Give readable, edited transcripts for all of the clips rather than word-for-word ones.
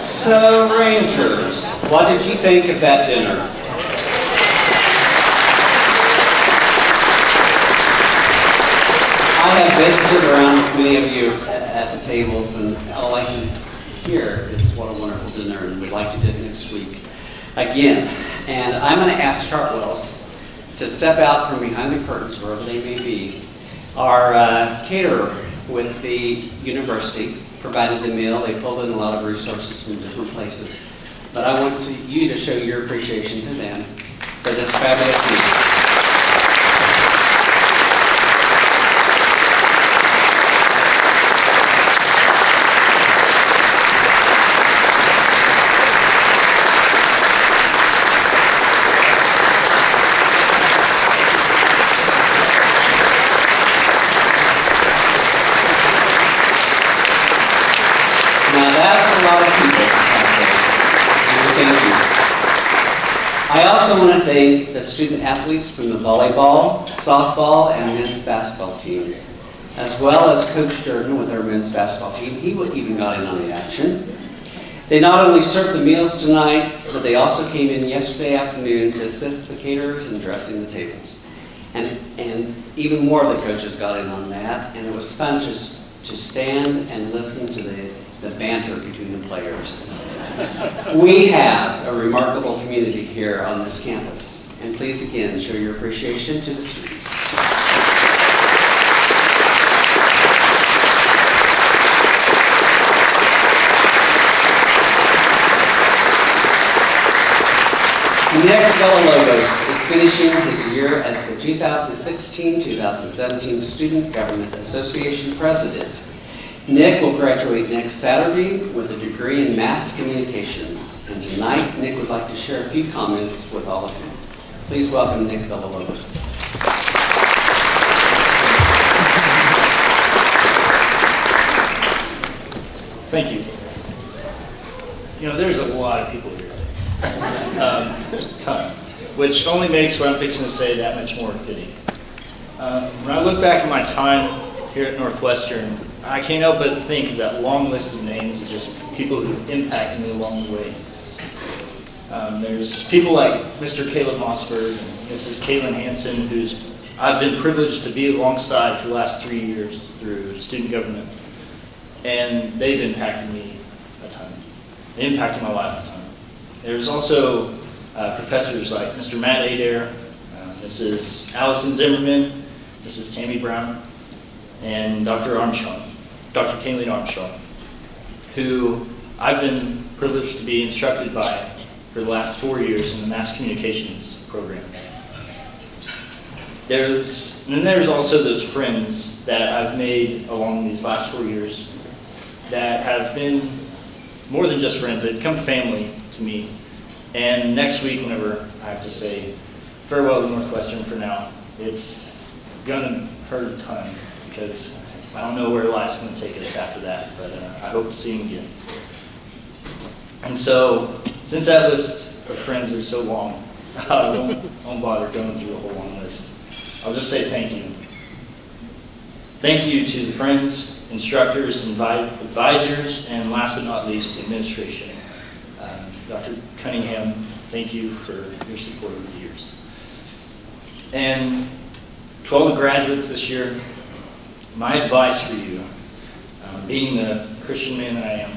So, Rangers, what did you think of that dinner? I have visited around with many of you at the tables, and all I can hear is what a wonderful dinner, and we'd like to do it next week again. And I'm going to ask Chartwells to step out from behind the curtains, wherever they may be. Our caterer with the university provided the meal. They pulled in a lot of resources from different places. But I want you to show your appreciation to them for this fabulous meal. I also want to thank the student athletes from the volleyball, softball, and men's basketball teams, as well as Coach Jordan with our men's basketball team. He even got in on the action. They not only served the meals tonight, but they also came in yesterday afternoon to assist the caterers in dressing the tables. And even more of the coaches got in on that, and it was fun to stand and listen to the banter between the players. We have a remarkable community here on this campus, and please again show your appreciation to the students. Nick Villalobos is finishing his year as the 2016-2017 Student Government Association President. Nick will graduate next Saturday with a degree in mass communications. And tonight, Nick would like to share a few comments with all of you. Please welcome Nick Villalobos. Thank you. You know, there's a lot of people here. There's a ton, which only makes what I'm fixing to say that much more fitting. When I look back at my time here at Northwestern, I can't help but think of that long list of names of just people who've impacted me along the way. There's people like Mr. Caleb Mossberg and Mrs. Caitlin Hansen, who's I've been privileged to be alongside for the last 3 years through student government. And they've impacted me a ton. They impacted my life a ton. There's also professors like Mr. Matt Adair, Mrs. Allison Zimmerman, Mrs. Tammy Brown, and Dr. Armstrong, Dr. Kayleen Armstrong, who I've been privileged to be instructed by for the last 4 years in the mass communications program. There's also those friends that I've made along these last 4 years that have been more than just friends. They've become family to me. And next week, whenever I have to say farewell to Northwestern for now, it's gonna hurt a ton because I don't know where life's gonna take us after that, but I hope to see him again. And so, since that list of friends is so long, I won't bother going through a whole long list. I'll just say thank you. Thank you to the friends, instructors, advisors, and last but not least, administration. Dr. Cunningham, thank you for your support over the years. And to all the graduates this year, my advice for you, being the Christian man that I am,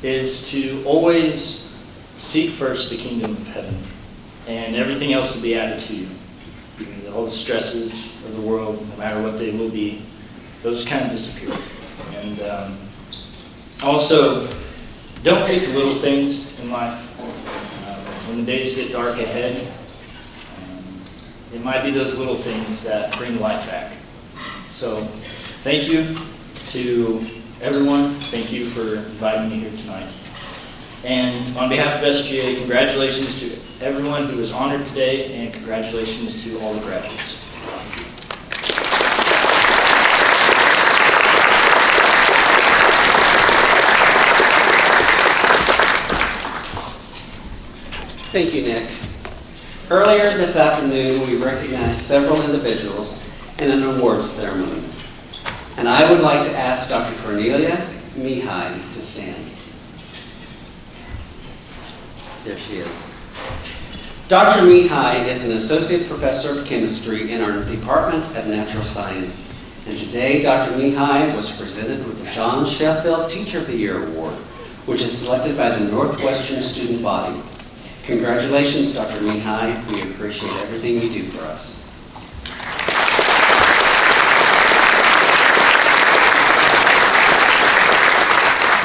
is to always seek first the kingdom of heaven, and everything else will be added to you. All the stresses of the world, no matter what they will be, those kind of disappear. And also, don't forget the little things in life. When the days get dark ahead, it might be those little things that bring life back. So, thank you to everyone. Thank you for inviting me here tonight. And on behalf of SGA, congratulations to everyone who was honored today, and congratulations to all the graduates. Thank you, Nick. Earlier this afternoon, we recognized several individuals in an awards ceremony. And I would like to ask Dr. Cornelia Mihai to stand. There she is. Dr. Mihai is an associate professor of chemistry in our Department of Natural Science. And today, Dr. Mihai was presented with the John Sheffield Teacher of the Year Award, which is selected by the Northwestern student body. Congratulations, Dr. Mihai. We appreciate everything you do for us.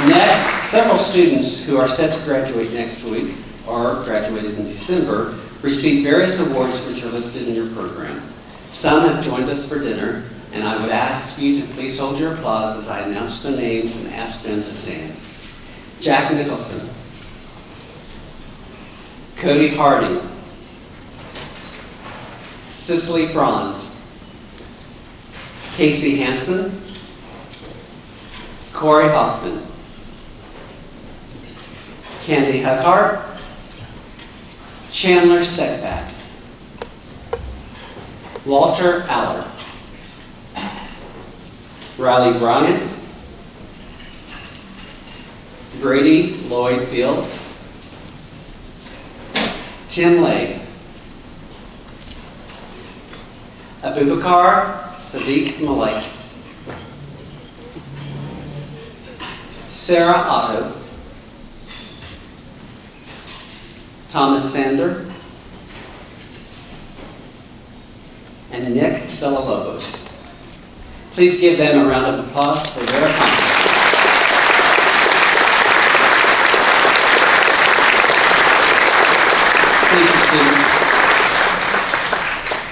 Next, several students who are set to graduate next week or graduated in December received various awards which are listed in your program. Some have joined us for dinner, and I would ask you to please hold your applause as I announce their names and ask them to stand. Jack Nicholson, Cody Harding, Cicely Franz, Casey Hansen, Corey Hoffman, Candy Huckhart, Chandler Steckback, Walter Aller, Riley Bryant, Brady Lloyd Fields, Tim Legg, Abubakar Sadiq Malik, Sarah Otto, Thomas Sander, and Nick Villalobos. Please give them a round of applause for their accomplishments. Thank you, students.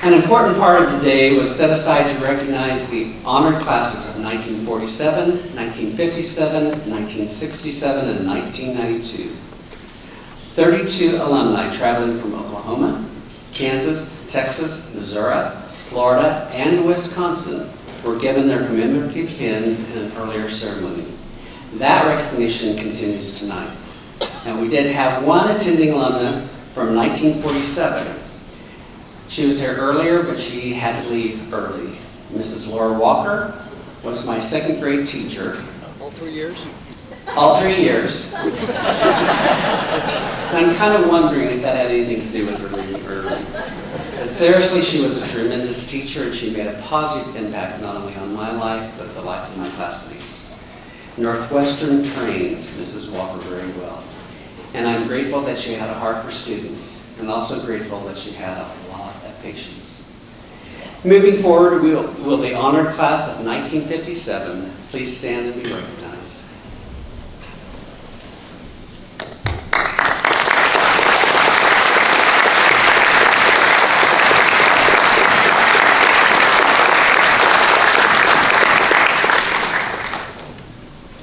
An important part of the day was set aside to recognize the honored classes of 1947, 1957, 1967, and 1992. 32 alumni traveling from Oklahoma, Kansas, Texas, Missouri, Florida, and Wisconsin were given their commemorative pins in an earlier ceremony. That recognition continues tonight. And we did have one attending alumna from 1947. She was here earlier, but she had to leave early. Mrs. Laura Walker was my second grade teacher. All 3 years? All 3 years. I'm kind of wondering if that had anything to do with her leaving early. But seriously, she was a tremendous teacher, and she made a positive impact not only on my life, but the life of my classmates. Northwestern trained Mrs. Walker very well. And I'm grateful that she had a heart for students, and also grateful that she had a lot of patience. Moving forward, will the honored class of 1957 please stand and be recognized.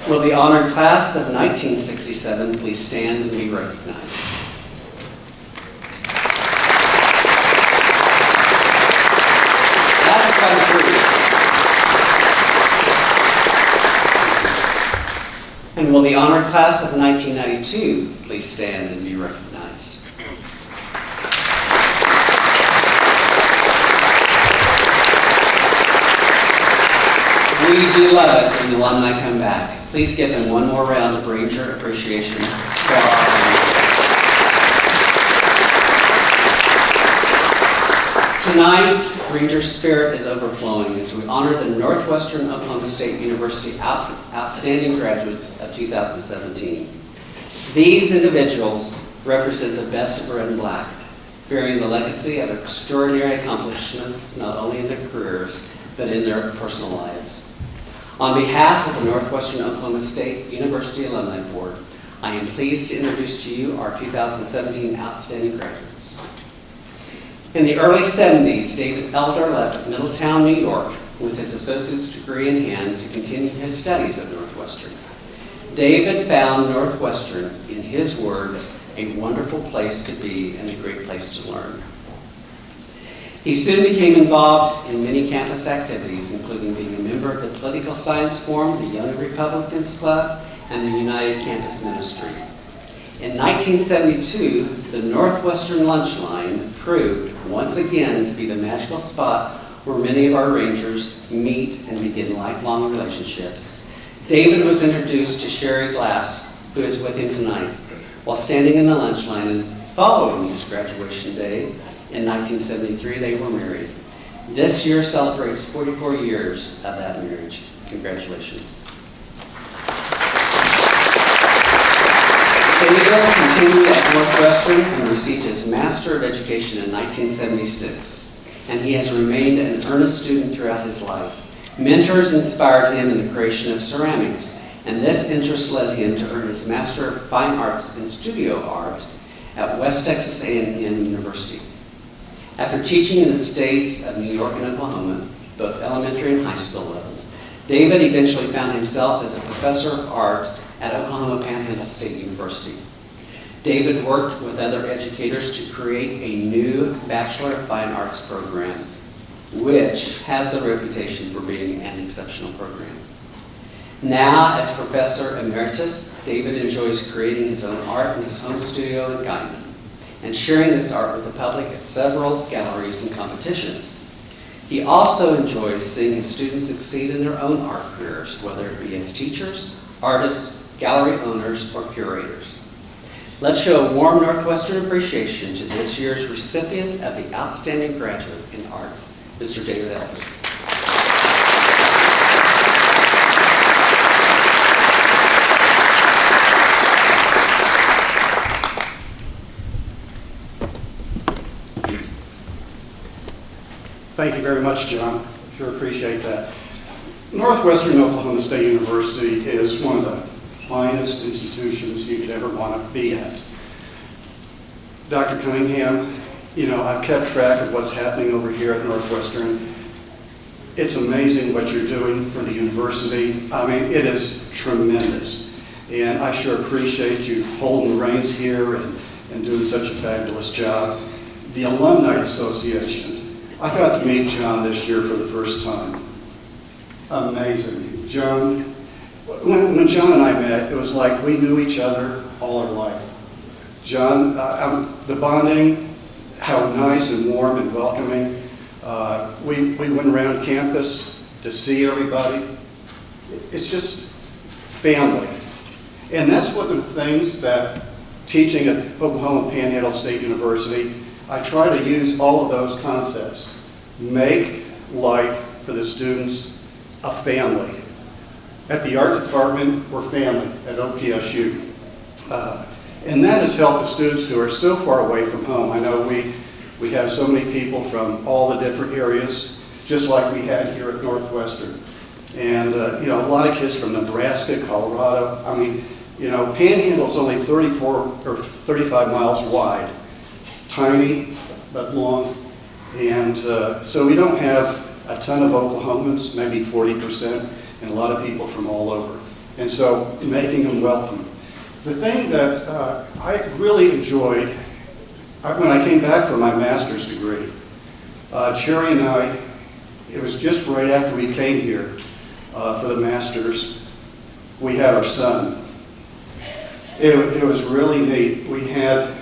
Will the honored class of 1967 please stand and be recognized? That's quite a group. And will the honored class of 1992 please stand and be recognized? We do love it when the alumni come back. Please give them one more round of Ranger appreciation for our alumni. Tonight, Ranger spirit is overflowing as we honor the Northwestern Oklahoma State University outstanding graduates of 2017. These individuals represent the best of red and black, bearing the legacy of extraordinary accomplishments not only in their careers, but in their personal lives. On behalf of the Northwestern Oklahoma State University Alumni Board, I am pleased to introduce to you our 2017 outstanding graduates. In the early 70s, David Elder left Middletown, New York with his associate's degree in hand to continue his studies at Northwestern. David found Northwestern, in his words, a wonderful place to be and a great place to learn. He soon became involved in many campus activities, including being a member of the Political Science Forum, the Young Republicans Club, and the United Campus Ministry. In 1972, the Northwestern Lunch Line proved once again to be the magical spot where many of our Rangers meet and begin lifelong relationships. David was introduced to Sherry Glass, who is with him tonight. While standing in the lunch line and following his graduation day in 1973, they were married. This year celebrates 44 years of that marriage. Congratulations. David continued at Northwestern and received his Master of Education in 1976, and he has remained an earnest student throughout his life. Mentors inspired him in the creation of ceramics, and this interest led him to earn his Master of Fine Arts in Studio Art at West Texas A&M University. After teaching in the states of New York and Oklahoma, both elementary and high school levels, David eventually found himself as a professor of art at Oklahoma Panhandle State University. David worked with other educators to create a new Bachelor of Fine Arts program, which has the reputation for being an exceptional program. Now, as Professor Emeritus, David enjoys creating his own art in his home studio in Guyman and sharing this art with the public at several galleries and competitions. He also enjoys seeing his students succeed in their own art careers, whether it be as teachers, artists, gallery owners, or curators. Let's show a warm Northwestern appreciation to this year's recipient of the Outstanding Graduate in Arts, Mr. David Elder. Thank you very much, John. Sure appreciate that. Northwestern Oklahoma State University is one of the finest institutions you could ever want to be at. Dr. Cunningham, I've kept track of what's happening over here at Northwestern. It's amazing what you're doing for the university. I mean, it is tremendous. And I sure appreciate you holding the reins here and doing such a fabulous job. The Alumni Association. I got to meet John this year for the first time. Amazing. John, when John and I met, it was like we knew each other all our life. John, the bonding, how nice and warm and welcoming. We went around campus to see everybody. It's just family. And that's one of the things that teaching at Oklahoma Panhandle State University, I try to use all of those concepts. Make life for the students a family. At the art department, we're family at OPSU. And that has helped the students who are so far away from home. I know we have so many people from all the different areas, just like we had here at Northwestern. And a lot of kids from Nebraska, Colorado. I mean, Panhandle is only 34 or 35 miles wide. Tiny, but long. And so we don't have a ton of Oklahomans, maybe 40%, and a lot of people from all over. And so making them welcome. The thing that I really enjoyed when I came back from my master's degree, Cherry and I, it was just right after we came here for the master's, we had our son. It was really neat. We had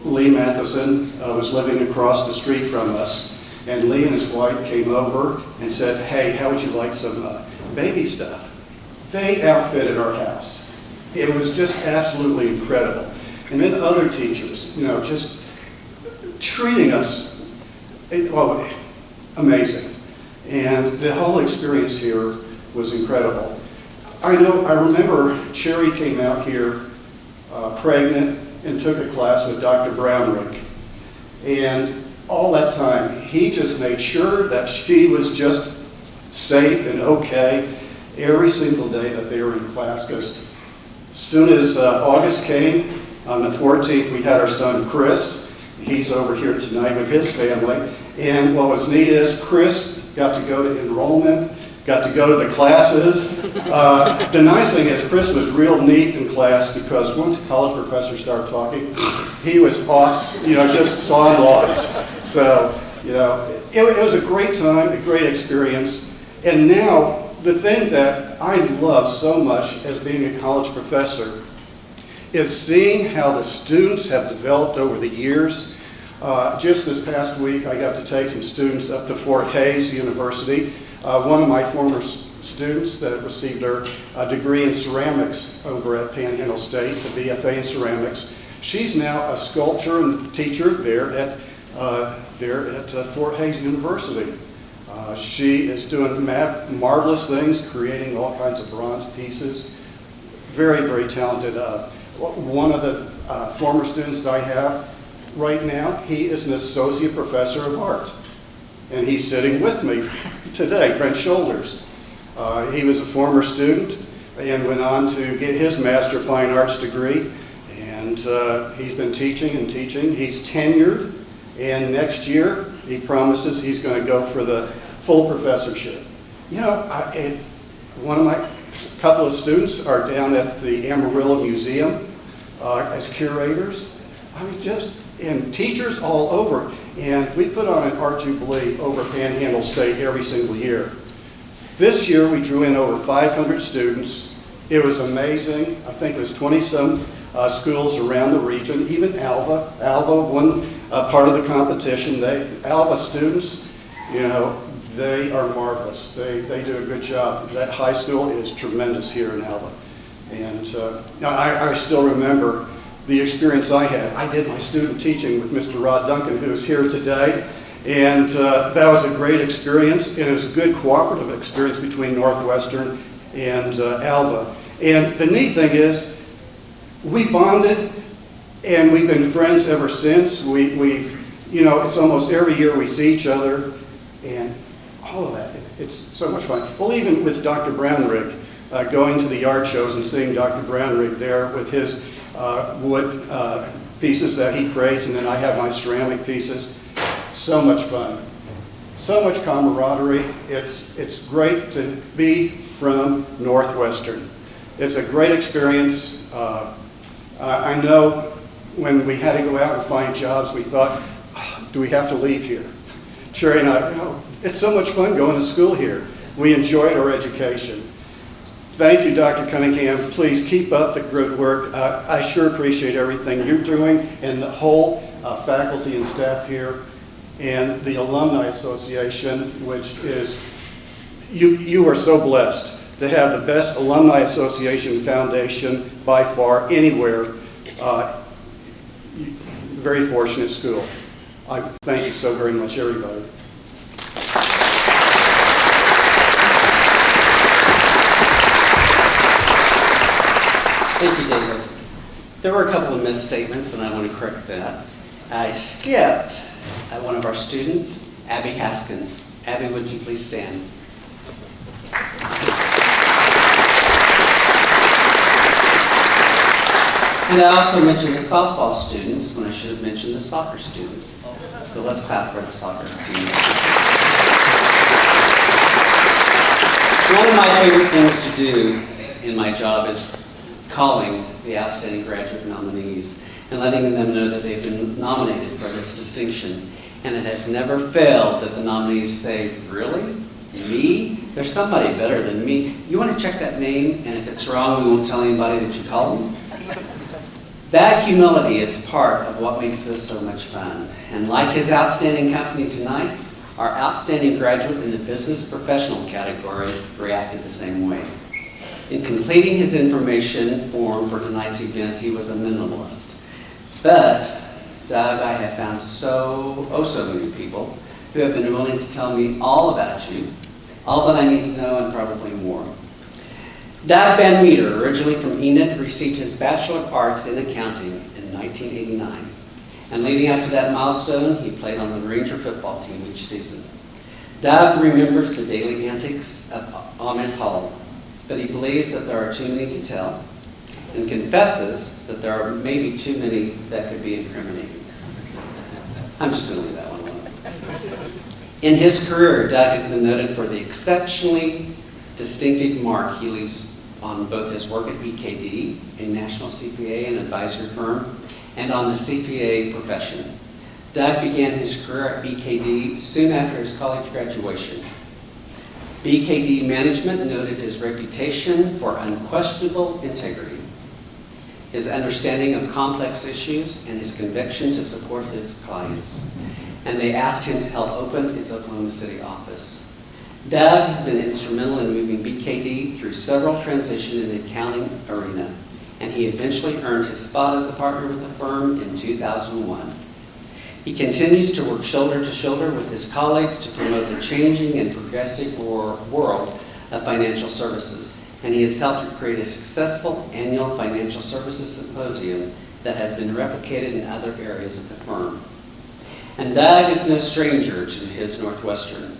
Lee Matheson was living across the street from us, and Lee and his wife came over and said, "Hey, how would you like some baby stuff?" They outfitted our house. It was just absolutely incredible. And then other teachers, just treating us, amazing. And the whole experience here was incredible. I remember Cherry came out here pregnant and took a class with Dr. Brownrick. And all that time, he just made sure that she was just safe and okay every single day that they were in class. Because as soon as August came, on the 14th, we had our son Chris. He's over here tonight with his family. And what was neat is Chris got to go to enrollment, got to go to the classes. The nice thing is Chris was real neat in class, because once the college professor started talking, he was off, just sawing logs. So, it was a great time, a great experience. And now, the thing that I love so much as being a college professor is seeing how the students have developed over the years. Just this past week, I got to take some students up to Fort Hays University. one of my former students that received her degree in ceramics over at Panhandle State, the BFA in ceramics. She's now a sculptor and teacher there at Fort Hays University. She is doing marvelous things, creating all kinds of bronze pieces. Very, very talented. One of the former students that I have right now, he is an associate professor of art. And he's sitting with me today, Brent Shoulders. He was a former student and went on to get his Master of Fine Arts degree. And he's been teaching and teaching. He's tenured. And next year, he promises he's going to go for the full professorship. You know, one of my couple of students are down at the Amarillo Museum as curators. I mean, and teachers all over. And we put on an art jubilee over Panhandle State every single year. This year, we drew in over 500 students. It was amazing. I think it was 20-some schools around the region, even Alva. Alva won part of the competition. Alva students, you know, they are marvelous. They do a good job. That high school is tremendous here in Alva. And I still remember the experience I had. I did my student teaching with Mr. Rod Duncan, who is here today. And that was a great experience. And it was a good cooperative experience between Northwestern and Alva. And the neat thing is, we bonded, and we've been friends ever since. You know, it's almost every year we see each other, and all of that. It's so much fun. Well, even with Dr. Brownrigg, going to the yard shows and seeing Dr. Brownrigg there with his wood pieces that he creates, and then I have my ceramic pieces. So much fun. So much camaraderie. It's great to be from Northwestern. It's a great experience. I know when we had to go out and find jobs, we thought, do we have to leave here? Sherry and I, it's so much fun going to school here. We enjoyed our education. Thank you, Dr. Cunningham. Please keep up the good work. I sure appreciate everything you're doing, and the whole faculty and staff here, and the Alumni Association, which is, you are so blessed to have the best Alumni Association foundation by far anywhere. Very fortunate school. I thank you so very much, everybody. Thank you, David. There were a couple of misstatements, and I want to correct that. I skipped one of our students, Abby Haskins. Abby, would you please stand? And I also mentioned the softball students when I should have mentioned the soccer students. So let's clap for the soccer team. One of my favorite things to do in my job is calling the outstanding graduate nominees and letting them know that they've been nominated for this distinction. And it has never failed that the nominees say, really? Me? There's somebody better than me. You want to check that name? And if it's wrong, we won't tell anybody that you called them. That humility is part of what makes this so much fun. And like his outstanding company tonight, our outstanding graduate in the business professional category reacted the same way. In completing his information form for tonight's event, he was a minimalist. But, Doug, I have found so many people who have been willing to tell me all about you, all that I need to know, and probably more. Doug Van Meter, originally from Enid, received his Bachelor of Arts in Accounting in 1989. And leading up to that milestone, he played on the Ranger football team each season. Doug remembers the daily antics of Ahmed Hall, but he believes that there are too many to tell, and confesses that there are maybe too many that could be incriminating. I'm just going to leave that one alone. In his career, Doug has been noted for the exceptionally distinctive mark he leaves on both his work at BKD, a national CPA and advisory firm, and on the CPA profession. Doug began his career at BKD soon after his college graduation. BKD management noted his reputation for unquestionable integrity, his understanding of complex issues, and his conviction to support his clients. And they asked him to help open his Oklahoma City office. Doug has been instrumental in moving BKD through several transitions in the accounting arena, and he eventually earned his spot as a partner with the firm in 2001. He continues to work shoulder to shoulder with his colleagues to promote the changing and progressive world of financial services, and he has helped to create a successful annual financial services symposium that has been replicated in other areas of the firm. And Doug is no stranger to his Northwestern.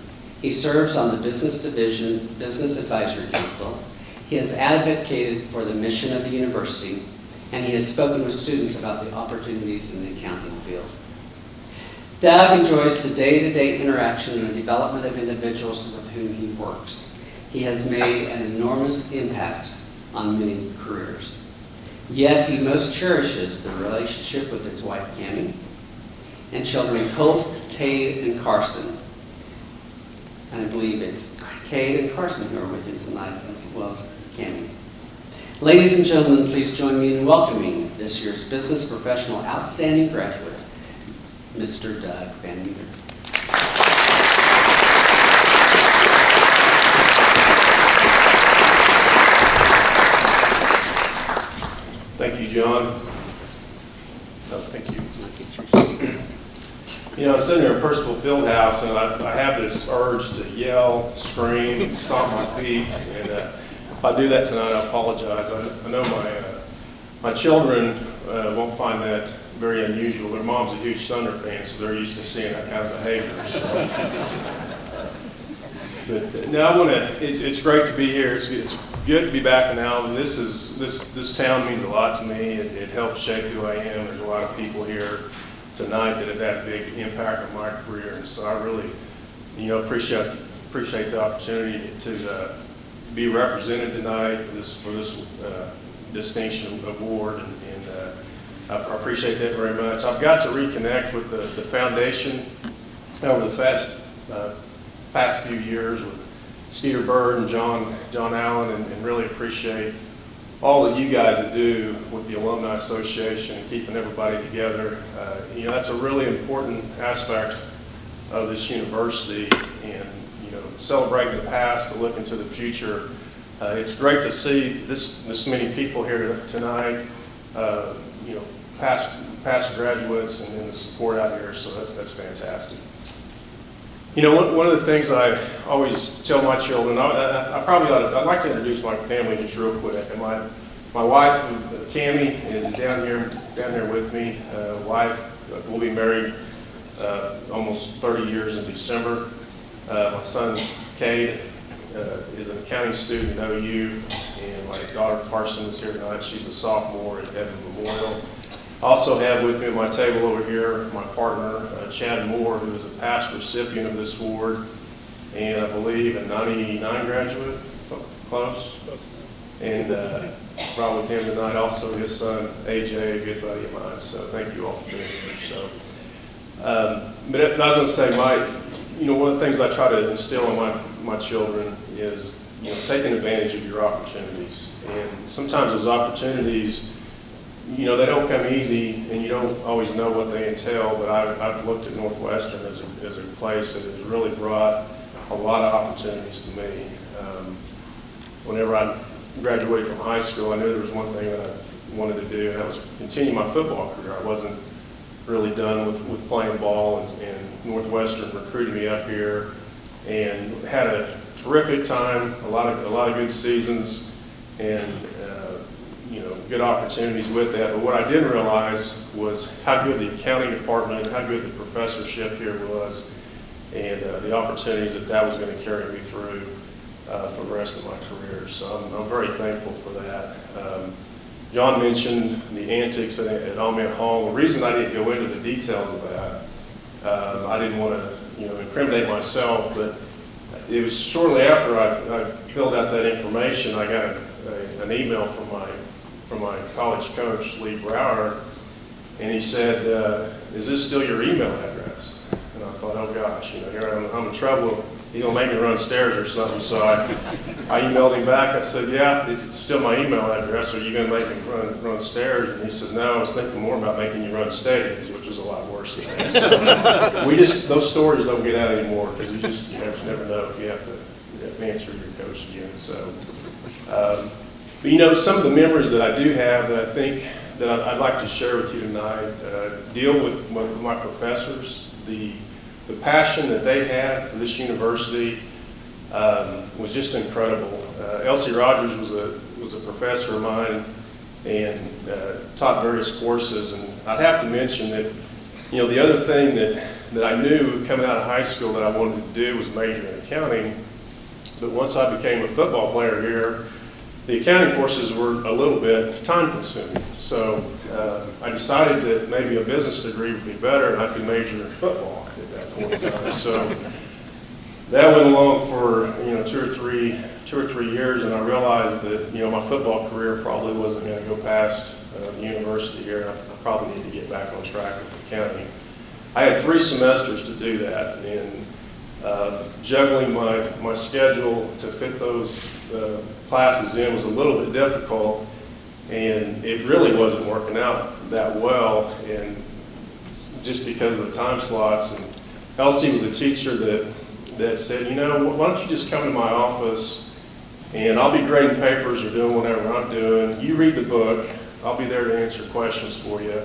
He serves on the Business Division's Business Advisory Council. He has advocated for the mission of the university, and he has spoken with students about the opportunities in the accounting field. Doug enjoys the day-to-day interaction and the development of individuals with whom he works. He has made an enormous impact on many careers. Yet he most cherishes the relationship with his wife, Cammie, and children Colt, Cade, and Carson. And I believe it's Cade and Carson who are with him tonight, as well as Cammie. Ladies and gentlemen, please join me in welcoming this year's Business Professional Outstanding Graduate, Mr. Doug Van Meter. Thank you, John. No, thank you. You know, I'm sitting here in Percival Fieldhouse, and I have this urge to yell, scream, stomp my feet, and if I do that tonight, I apologize. I know my children won't find that very unusual. Their mom's a huge Thunder fan, so they're used to seeing that kind of behavior. But now it's great to be here. It's good to be back in Alumni. This town means a lot to me. It helps shape who I am. There's a lot of people here tonight that have had a big impact on my career, and so I really, appreciate the opportunity to be represented tonight for this distinction award, and I appreciate that very much. I've got to reconnect with the foundation over the past few years with Skeeter Bird and John Allen, and really appreciate all that you guys do with the Alumni Association and keeping everybody together. That's a really important aspect of this university, and celebrating the past to look into the future. It's great to see this many people here tonight. Past graduates and the support out here, so that's fantastic. One of the things I always tell my children, I'd like to introduce my family just real quick. And my wife, Cammie, is down here with me. We'll be married almost 30 years in December. My son, Cade, is an accounting student at OU, and my daughter, Carson, is here tonight. She's a sophomore at Edmond Memorial. I also have with me at my table over here my partner, Chad Moore, who is a past recipient of this award, and I believe a 99 graduate, close. And brought with him tonight also his son, AJ, a good buddy of mine. So thank you all for being here. So, but I was going to say, one of the things I try to instill in my children is, taking advantage of your opportunities. And sometimes those opportunities, they don't come easy, and you don't always know what they entail, but I've looked at Northwestern as a place that has really brought a lot of opportunities to me. Whenever I graduated from high school, I knew there was one thing that I wanted to do, and that was continue my football career. I wasn't really done with playing ball, and Northwestern recruited me up here, and had a terrific time, a lot of good seasons, and good opportunities with that. But what I didn't realize was how good the accounting department and how good the professorship here was, and the opportunities that was going to carry me through for the rest of my career. So I'm very thankful for that. John mentioned the antics at Alumni Hall. The reason I didn't go into the details of that, I didn't want to incriminate myself, but it was shortly after I filled out that information, I got an email from my college coach, Lee Brower, and he said, "Is this still your email address?" And I thought, oh gosh, here I'm in trouble. He's gonna make me run stairs or something. So I emailed him back. I said, "Yeah, it's still my email address. Are you gonna make me run stairs?" And he said, "No, I was thinking more about making you run stadiums," which is a lot worse than that. So those stories don't get out anymore, because you never know if you have to answer your coach again. So, but you know, some of the memories that I do have that I think that I'd like to share with you tonight deal with my professors. The passion that they had for this university was just incredible. Elsie Rogers was a professor of mine and taught various courses. And I'd have to mention that, you know, the other thing that I knew coming out of high school that I wanted to do was major in accounting. But once I became a football player here, the accounting courses were a little bit time consuming. So I decided that maybe a business degree would be better and I could major in football at that point in time. So that went along for, you know, two or three years, and I realized that, you know, my football career probably wasn't going to go past the university here, and I probably need to get back on track with accounting. I had 3 semesters to do that, and juggling my schedule to fit those classes in was a little bit difficult, and it really wasn't working out that well, and just because of the time slots. And Elsie was a teacher that said, you know, why don't you just come to my office and I'll be grading papers or doing whatever I'm doing. You read the book, I'll be there to answer questions for you,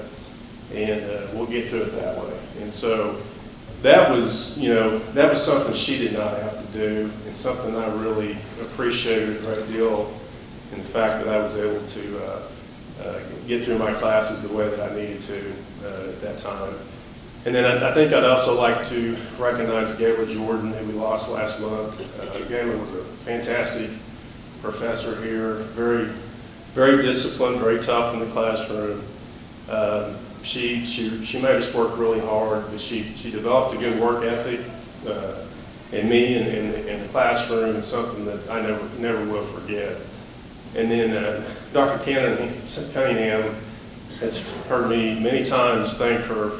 and we'll get through it that way. And so that was, you know, that was something she did not have to do, and something I really appreciated a great deal in the fact that I was able to get through my classes the way that I needed to at that time. And then I think I'd also like to recognize Gayla Jordan, who we lost last month. Gayla was a fantastic professor here, very, very disciplined, very tough in the classroom. She made us work really hard, but she developed a good work ethic in me and in the classroom, and something that I never will forget. And then Dr. Cunningham has heard me many times thank her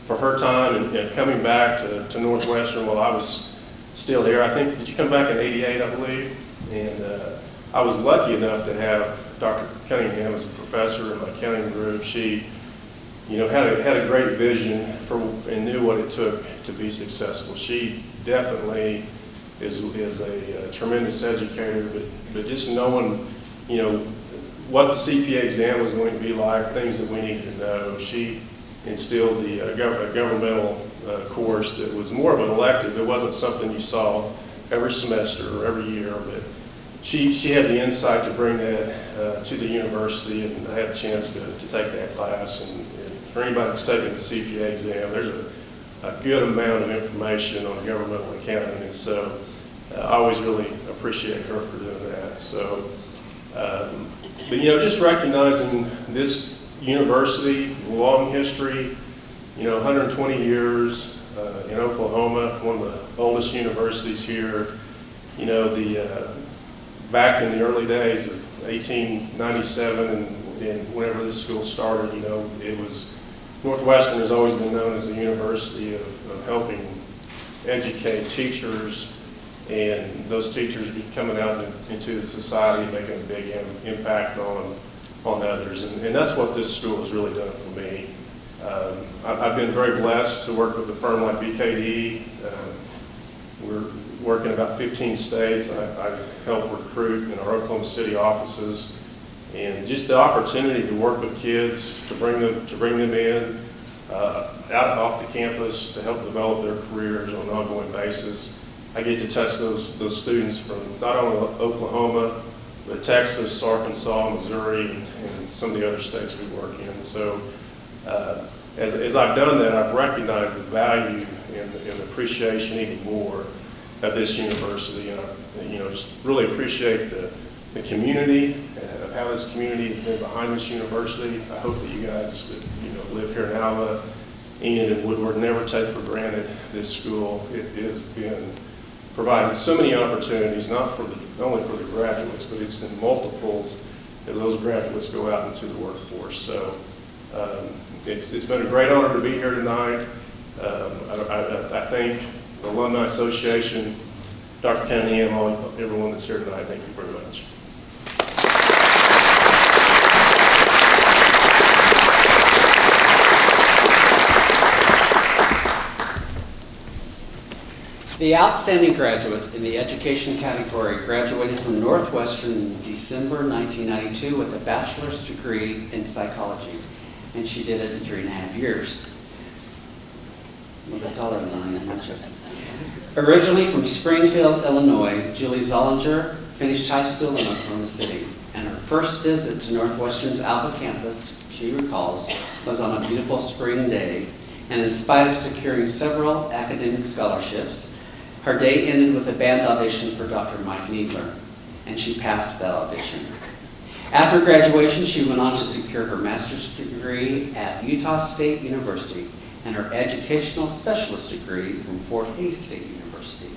for her time and coming back to Northwestern while I was still here. I think, did you come back in '88, I believe? And I was lucky enough to have Dr. Cunningham as a professor in my accounting group. She, you know, had a great vision and knew what it took to be successful. She definitely is a tremendous educator, but just knowing, you know, what the CPA exam was going to be like, things that we needed to know. She instilled a governmental course that was more of an elective. It wasn't something you saw every semester or every year, but she had the insight to bring that to the university, and I had a chance to take that class. And for anybody that's taking the CPA exam, there's a good amount of information on governmental accounting, and so I always really appreciate her for doing that. So, but you know, just recognizing this university, long history, you know, 120 years in Oklahoma, one of the oldest universities here. You know, back in the early days of 1897 and whenever this school started, you know, it was, Northwestern has always been known as the university of helping educate teachers, and those teachers be coming out into the society and making a big impact on others. And that's what this school has really done for me. I've been very blessed to work with a firm like BKD. We're working in about 15 states. I help recruit in our Oklahoma City offices. And just the opportunity to work with kids, to bring them in, out off the campus to help develop their careers on an ongoing basis. I get to touch those students from not only Oklahoma, but Texas, Arkansas, Missouri, and some of the other states we work in. So as I've done that, I've recognized the value and the appreciation even more of this university. And I, you know, just really appreciate the community, of how this community has been behind this university. I hope that you guys that, you know, live here in Alva, Enid, and Woodward never take for granted this school. It has been providing so many opportunities, not only for the graduates, but it's in multiples as those graduates go out into the workforce. So it's been a great honor to be here tonight. I thank the Alumni Association, Dr. Cunningham, everyone that's here tonight. Thank you very much. The outstanding graduate in the education category graduated from Northwestern in December 1992 with a bachelor's degree in psychology, and she did it in 3.5 years. A little bit taller than I am, aren't you? Originally from Springfield, Illinois, Julie Zollinger finished high school in Oklahoma City, and her first visit to Northwestern's Alpha campus, she recalls, was on a beautiful spring day, and in spite of securing several academic scholarships, her day ended with a band audition for Dr. Mike Needler, and she passed that audition. After graduation, she went on to secure her master's degree at Utah State University and her educational specialist degree from Fort Hays State University.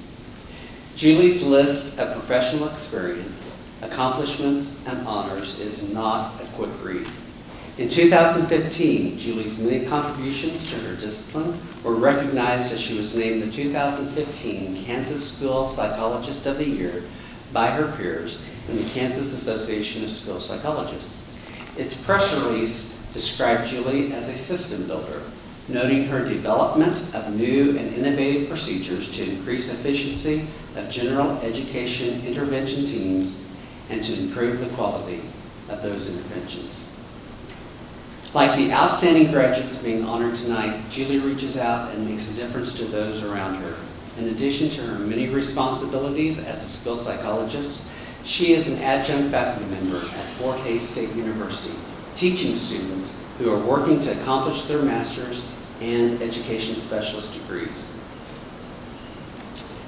Julie's list of professional experience, accomplishments, and honors is not a quick read. In 2015, Julie's many contributions to her discipline were recognized as she was named the 2015 Kansas School Psychologist of the Year by her peers in the Kansas Association of School Psychologists. Its press release described Julie as a system builder, noting her development of new and innovative procedures to increase efficiency of general education intervention teams and to improve the quality of those interventions. Like the outstanding graduates being honored tonight, Julie reaches out and makes a difference to those around her. In addition to her many responsibilities as a school psychologist, she is an adjunct faculty member at Fort Hays State University, teaching students who are working to accomplish their master's and education specialist degrees.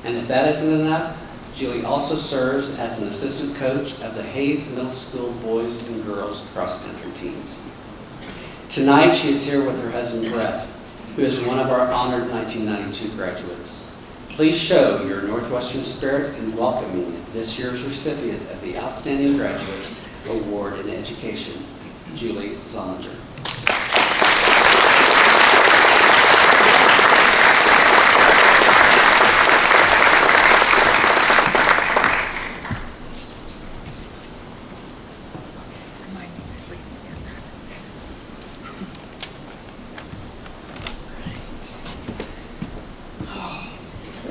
And if that isn't enough, Julie also serves as an assistant coach of the Hays Middle School boys and girls cross-country teams. Tonight, she is here with her husband, Brett, who is one of our honored 1992 graduates. Please show your Northwestern spirit in welcoming this year's recipient of the Outstanding Graduate Award in Education, Julie Zollinger.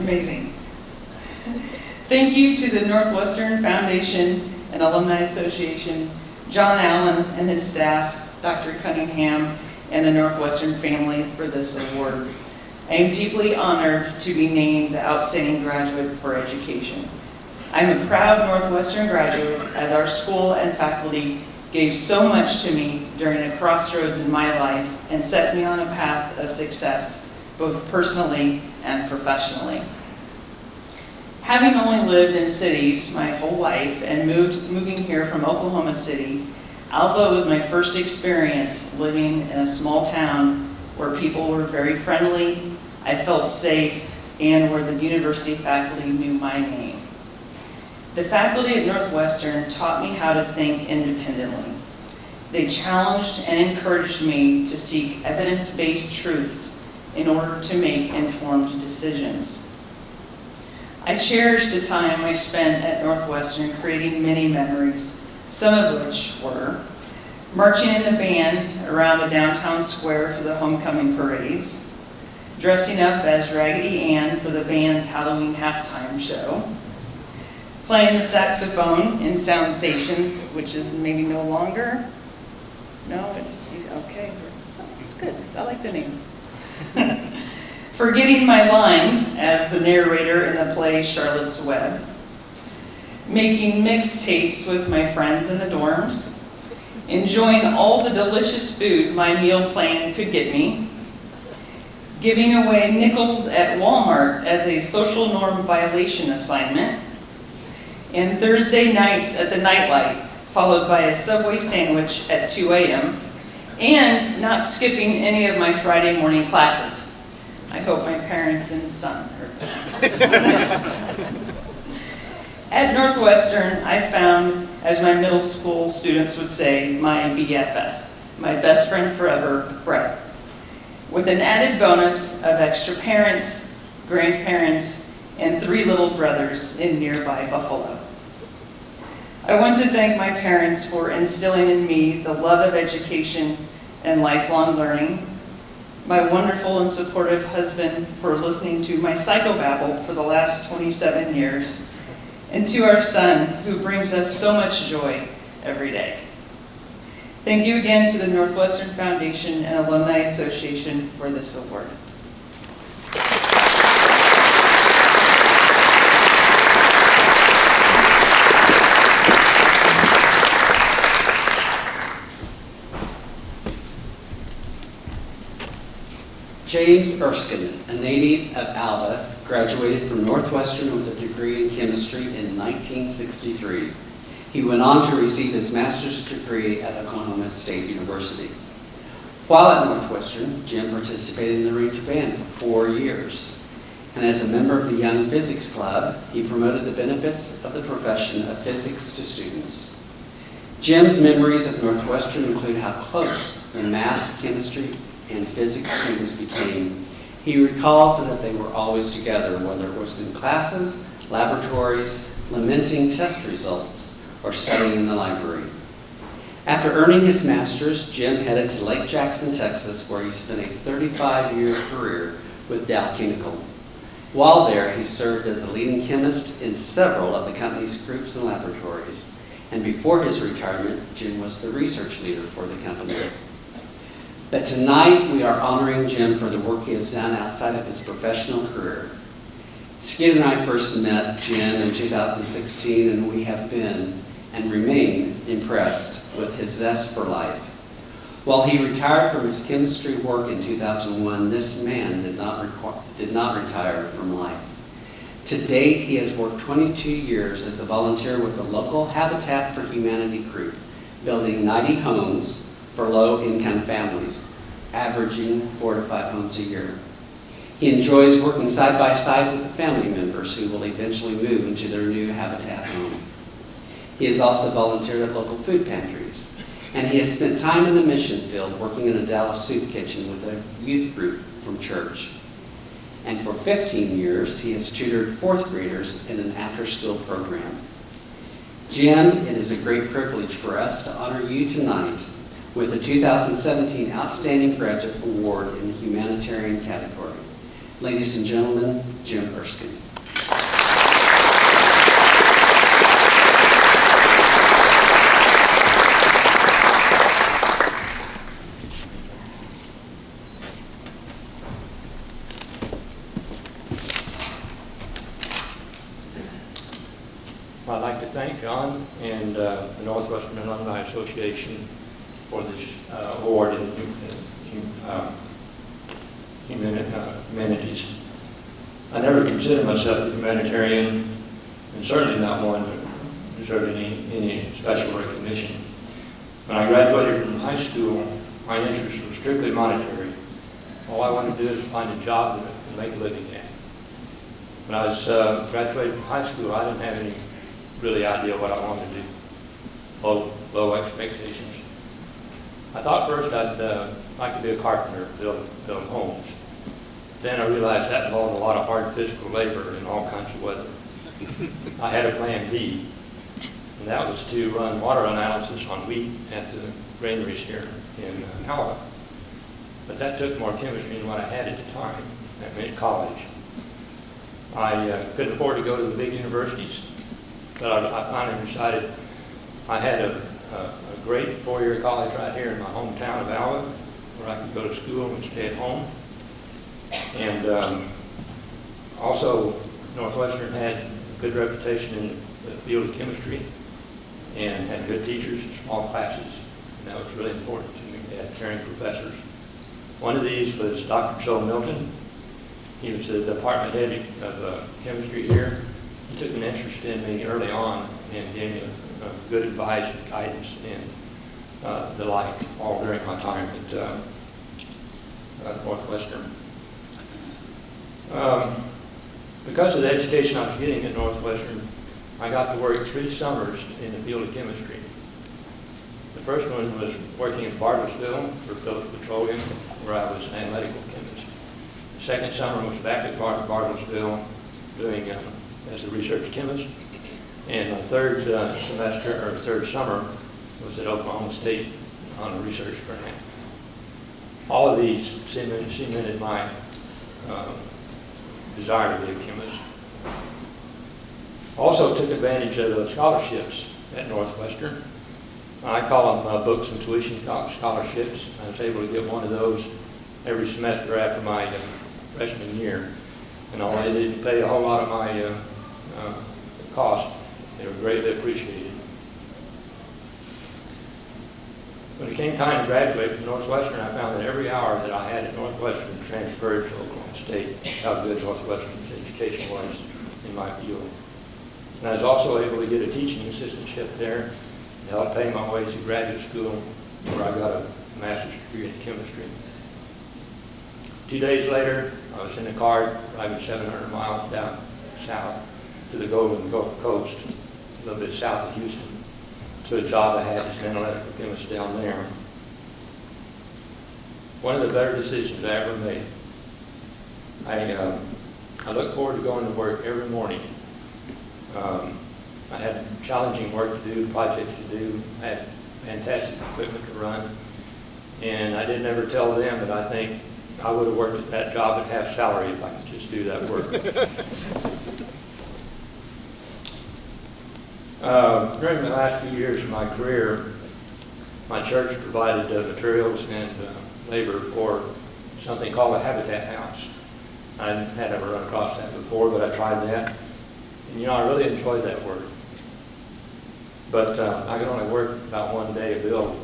Amazing. Thank you to the Northwestern Foundation and Alumni Association, John Allen and his staff, Dr. Cunningham, and the Northwestern family for this award. I am deeply honored to be named the Outstanding Graduate for Education. I am a proud Northwestern graduate as our school and faculty gave so much to me during a crossroads in my life and set me on a path of success, both personally and professionally. Having only lived in cities my whole life and moving here from Oklahoma City, Alva was my first experience living in a small town where people were very friendly, I felt safe, and where the university faculty knew my name. The faculty at Northwestern taught me how to think independently. They challenged and encouraged me to seek evidence-based truths in order to make informed decisions. I cherish the time I spent at Northwestern creating many memories, some of which were marching in the band around the downtown square for the homecoming parades, dressing up as Raggedy Ann for the band's Halloween halftime show, playing the saxophone in sound stations, which is maybe no longer. No, it's okay. It's good. I like the name. Forgetting my lines as the narrator in the play Charlotte's Web, making mixtapes with my friends in the dorms, enjoying all the delicious food my meal plan could get me, giving away nickels at Walmart as a social norm violation assignment, and Thursday nights at the nightlight, followed by a Subway sandwich at 2 a.m., and not skipping any of my Friday morning classes. I hope my parents and son heard that. At Northwestern, I found, as my middle school students would say, my BFF, my best friend forever, Brett, with an added bonus of extra parents, grandparents, and 3 little brothers in nearby Buffalo. I want to thank my parents for instilling in me the love of education and lifelong learning, my wonderful and supportive husband for listening to my psychobabble for the last 27 years, and to our son, who brings us so much joy every day. Thank you again to the Northwestern Foundation and Alumni Association for this award. James Erskine, a native of Alva, graduated from Northwestern with a degree in chemistry in 1963. He went on to receive his master's degree at Oklahoma State University. While at Northwestern, Jim participated in the Ranger Band for 4 years. And as a member of the Young Physics Club, he promoted the benefits of the profession of physics to students. Jim's memories of Northwestern include how close the math, chemistry, and physics students became. He recalls that they were always together, whether it was in classes, laboratories, lamenting test results, or studying in the library. After earning his master's, Jim headed to Lake Jackson, Texas, where he spent a 35-year career with Dow Chemical. While there, he served as a leading chemist in several of the company's groups and laboratories. And before his retirement, Jim was the research leader for the company. But tonight, we are honoring Jim for the work he has done outside of his professional career. Skid and I first met Jim in 2016, and we have been and remain impressed with his zest for life. While he retired from his chemistry work in 2001, this man did not retire from life. To date, he has worked 22 years as a volunteer with the local Habitat for Humanity group, building 90 homes for low-income families, averaging 4 to 5 homes a year. He enjoys working side by side with the family members who will eventually move into their new Habitat home. He has also volunteered at local food pantries, and he has spent time in the mission field working in a Dallas soup kitchen with a youth group from church. And for 15 years, he has tutored 4th graders in an after-school program. Jim, it is a great privilege for us to honor you tonight with the 2017 Outstanding Graduate Award in the Humanitarian category. Ladies and gentlemen, Jim Erskine. I'd like to thank John and the Northwestern Alumni Association for this award in humanities. I never considered myself a humanitarian, and certainly not one that deserved any special recognition. When I graduated from high school, my interests were strictly monetary. All I wanted to do is find a job and make a living at. When I was graduated from high school, I didn't have any really idea what I wanted to do. Low expectations. I thought first I'd like to be a carpenter, build homes. Then I realized that involved a lot of hard physical labor in all kinds of weather. I had a plan B, and that was to run water analysis on wheat at the granaries here in Alva. But that took more chemistry than what I had at the time. That meant college. I couldn't afford to go to the big universities, but I finally decided I had a great 4-year college right here in my hometown of Alva, where I could go to school and stay at home. And also, Northwestern had a good reputation in the field of chemistry and had good teachers and small classes. And that was really important to me. They had caring professors. One of these was Dr. Joe Milton. He was the department head of chemistry here. He took an interest in me early on and gave me good advice and guidance and the like, all during my time at Northwestern. Because of the education I was getting at Northwestern, I got to work 3 summers in the field of chemistry. The first one was working in Bartlesville for Phillips Petroleum, where I was an analytical chemist. The second summer was back at Bartlesville doing as a research chemist. And the third third summer was at Oklahoma State on a research grant. All of these cemented my desire to be a chemist. Also took advantage of the scholarships at Northwestern. I call them books and tuition scholarships. I was able to get one of those every semester after my freshman year. And although they didn't pay a whole lot of my cost, they were greatly appreciated. When it came time to graduate from Northwestern, I found that every hour that I had at Northwestern transferred to Oklahoma State. How good Northwestern's education was in my field. And I was also able to get a teaching assistantship there to help pay my way through graduate school, where I got a master's degree in chemistry. 2 days later, I was in a car driving 700 miles down south to the Golden Gulf Coast, a little bit south of Houston, to a job I had as an analytical chemist down there. One of the better decisions I ever made. I look forward to going to work every morning. I had challenging work to do, projects to do. I had fantastic equipment to run. And I didn't ever tell them that I think I would have worked at that job at half salary if I could just do that work. During the last few years of my career, my church provided materials and labor for something called a habitat house. I had never run across that before, but I tried that. And I really enjoyed that work. But I could only work about 1 day a build.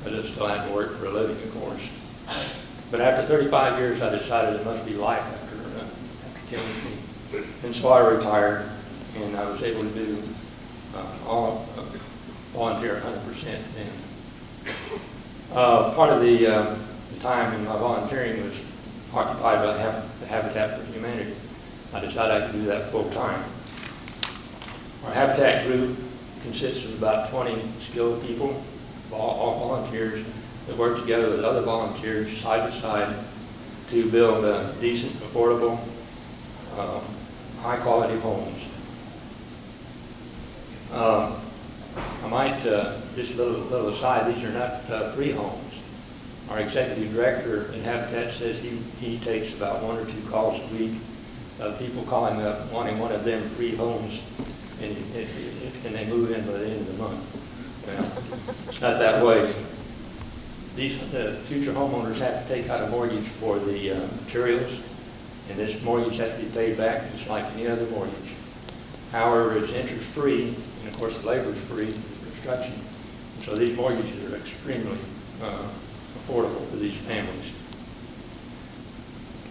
I just still had to work for a living, of course. But after 35 years, I decided it must be life after chemistry. And so I retired, and I was able to do all volunteer 100% then. Part of the time in my volunteering was occupied by the Habitat for Humanity. I decided I could do that full time. Our Habitat group consists of about 20 skilled people, all volunteers, that work together with other volunteers side by side to build decent, affordable, high-quality homes. I might, just a little aside, these are not free homes. Our executive director in Habitat says he takes about 1 or 2 calls a week of people calling up wanting one of them free homes, and they move in by the end of the month. Well, it's not that way. These future homeowners have to take out a mortgage for the materials, and this mortgage has to be paid back just like any other mortgage. However, it's interest-free, and of course the labor is free for construction. And so these mortgages are extremely affordable for these families.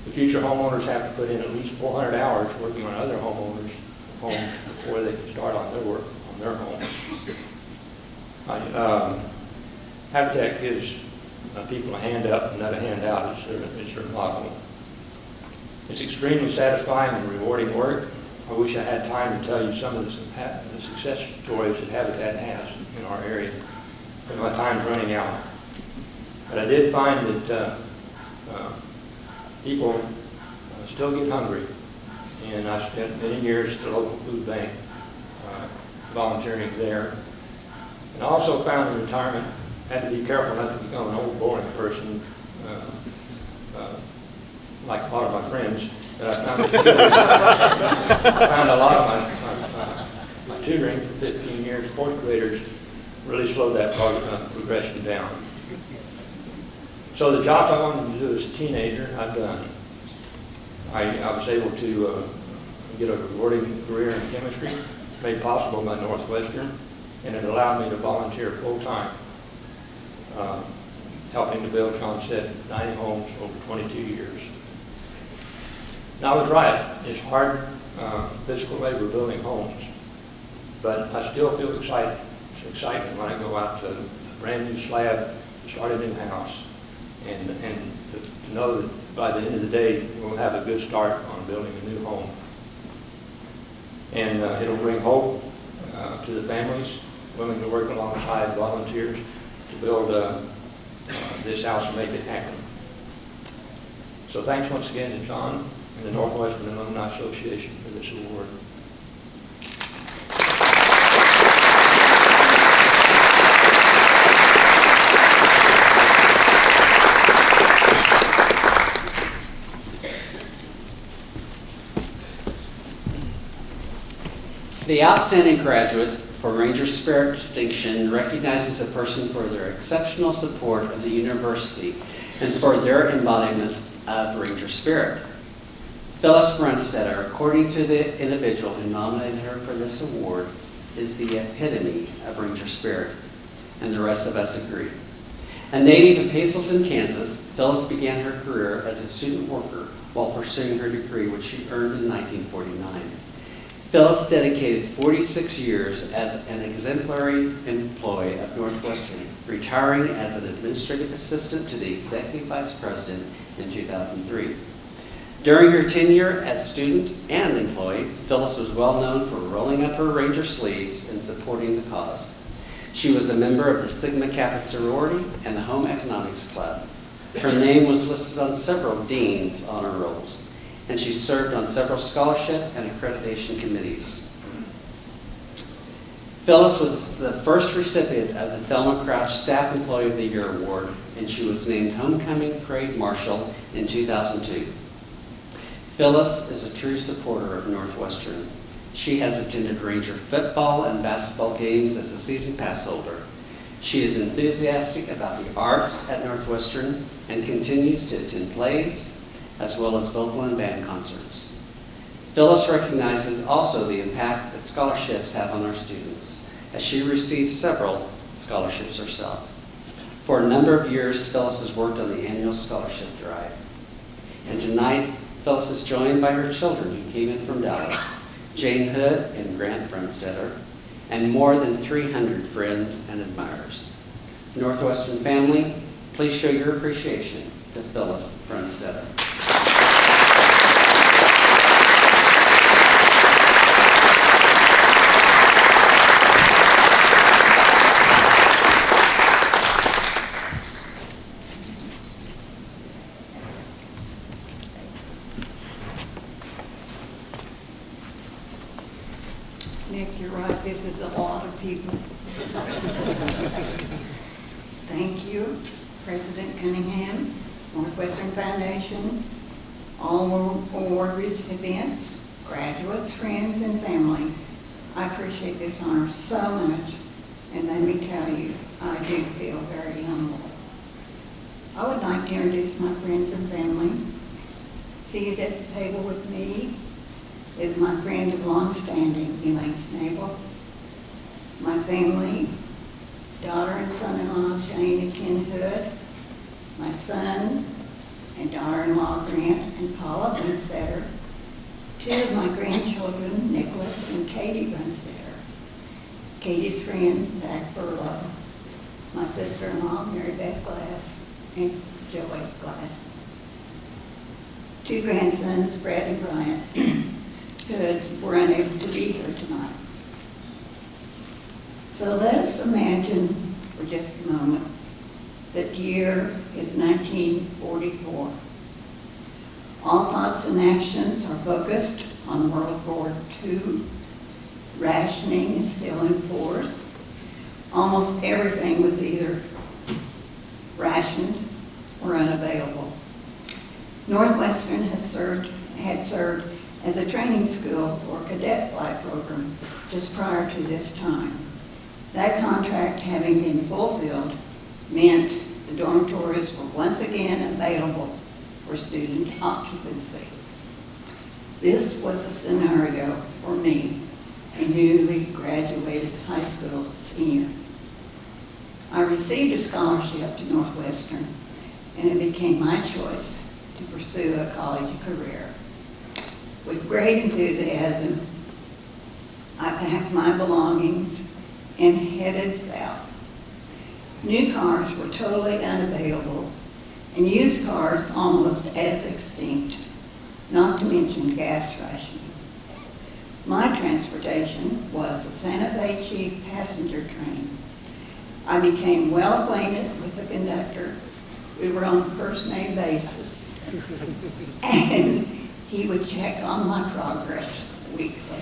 The future homeowners have to put in at least 400 hours working on other homeowners' homes before they can start on their work on their homes. Habitat gives people a hand up and not a hand out. It's their model. It's extremely satisfying and rewarding work. I wish I had time to tell you some of the success stories that Habitat has in our area, but my time's running out. But I did find that people still get hungry, and I spent many years at the local food bank volunteering there. And I also found in retirement, had to be careful not to become an old boring person like a lot of my friends, but I found a lot of my tutoring for 15 years, fourth graders, really slowed that progression down. So the jobs I wanted to do as a teenager, I've done. I was able to get a rewarding career in chemistry, made possible by Northwestern, and it allowed me to volunteer full-time, helping to build, John said, 90 homes over 22 years. Now I was right. It's hard physical labor building homes, but I still feel excited. It's exciting when I go out to a brand new slab, start a new house, and to know that by the end of the day we'll have a good start on building a new home. And it'll bring hope to the families willing to work alongside volunteers to build this house and make it happen. So thanks once again to John and the Northwestern Alumni Association for this award. The outstanding graduate for Ranger Spirit distinction recognizes a person for their exceptional support of the university and for their embodiment of Ranger Spirit. Phyllis Brunstetter, according to the individual who nominated her for this award, is the epitome of Ranger Spirit, and the rest of us agree. A native of Hazleton, Kansas, Phyllis began her career as a student worker while pursuing her degree, which she earned in 1949. Phyllis dedicated 46 years as an exemplary employee of Northwestern, retiring as an administrative assistant to the executive vice president in 2003. During her tenure as student and employee, Phyllis was well known for rolling up her Ranger sleeves and supporting the cause. She was a member of the Sigma Kappa sorority and the Home Economics Club. Her name was listed on several dean's honor rolls, and she served on several scholarship and accreditation committees. Phyllis was the first recipient of the Thelma Crouch Staff Employee of the Year Award, and she was named Homecoming Parade Marshal in 2002. Phyllis is a true supporter of Northwestern. She has attended Ranger football and basketball games as a season pass holder. She is enthusiastic about the arts at Northwestern and continues to attend plays as well as vocal and band concerts. Phyllis recognizes also the impact that scholarships have on our students, as she received several scholarships herself. For a number of years, Phyllis has worked on the annual scholarship drive. And tonight, Phyllis is joined by her children who came in from Dallas, Jane Hood and Grant Brunstetter, and more than 300 friends and admirers. Northwestern family, please show your appreciation to Phyllis Brunstetter. Nick, you're right, this is a lot of people. Thank you, President Cunningham, Northwestern Foundation, all award recipients, graduates, friends, and family. I appreciate this honor so much, and let me tell you, I do feel very humble. I would like to introduce my friends and family. Seated at the table with me is my friend of long standing, Elaine Snabel, my family, daughter and son-in-law, Jane and Ken Hood, my son and daughter-in-law, Grant and Paula Brunstetter, two of my grandchildren, Nicholas and Katie Brunstetter, Katie's friend, Zach Burlow, my sister-in-law, Mary Beth Glass, and Joey Glass. Two grandsons, Brad and Bryant, who were unable to be here tonight. So let us imagine for just a moment that the year is 1944. All thoughts and actions are focused on World War II. Rationing is still in force. Almost everything was either rationed or unavailable. Northwestern had served as a training school for a cadet flight program just prior to this time. That contract having been fulfilled meant the dormitories were once again available for student occupancy. This was a scenario for me, a newly graduated high school senior. I received a scholarship to Northwestern, and it became my choice to pursue a college career. With great enthusiasm, I packed my belongings and headed south. New cars were totally unavailable, and used cars almost as extinct, not to mention gas rationing. My transportation was the Santa Fe Chief passenger train. I became well acquainted with the conductor. We were on a first-name basis, and he would check on my progress weekly.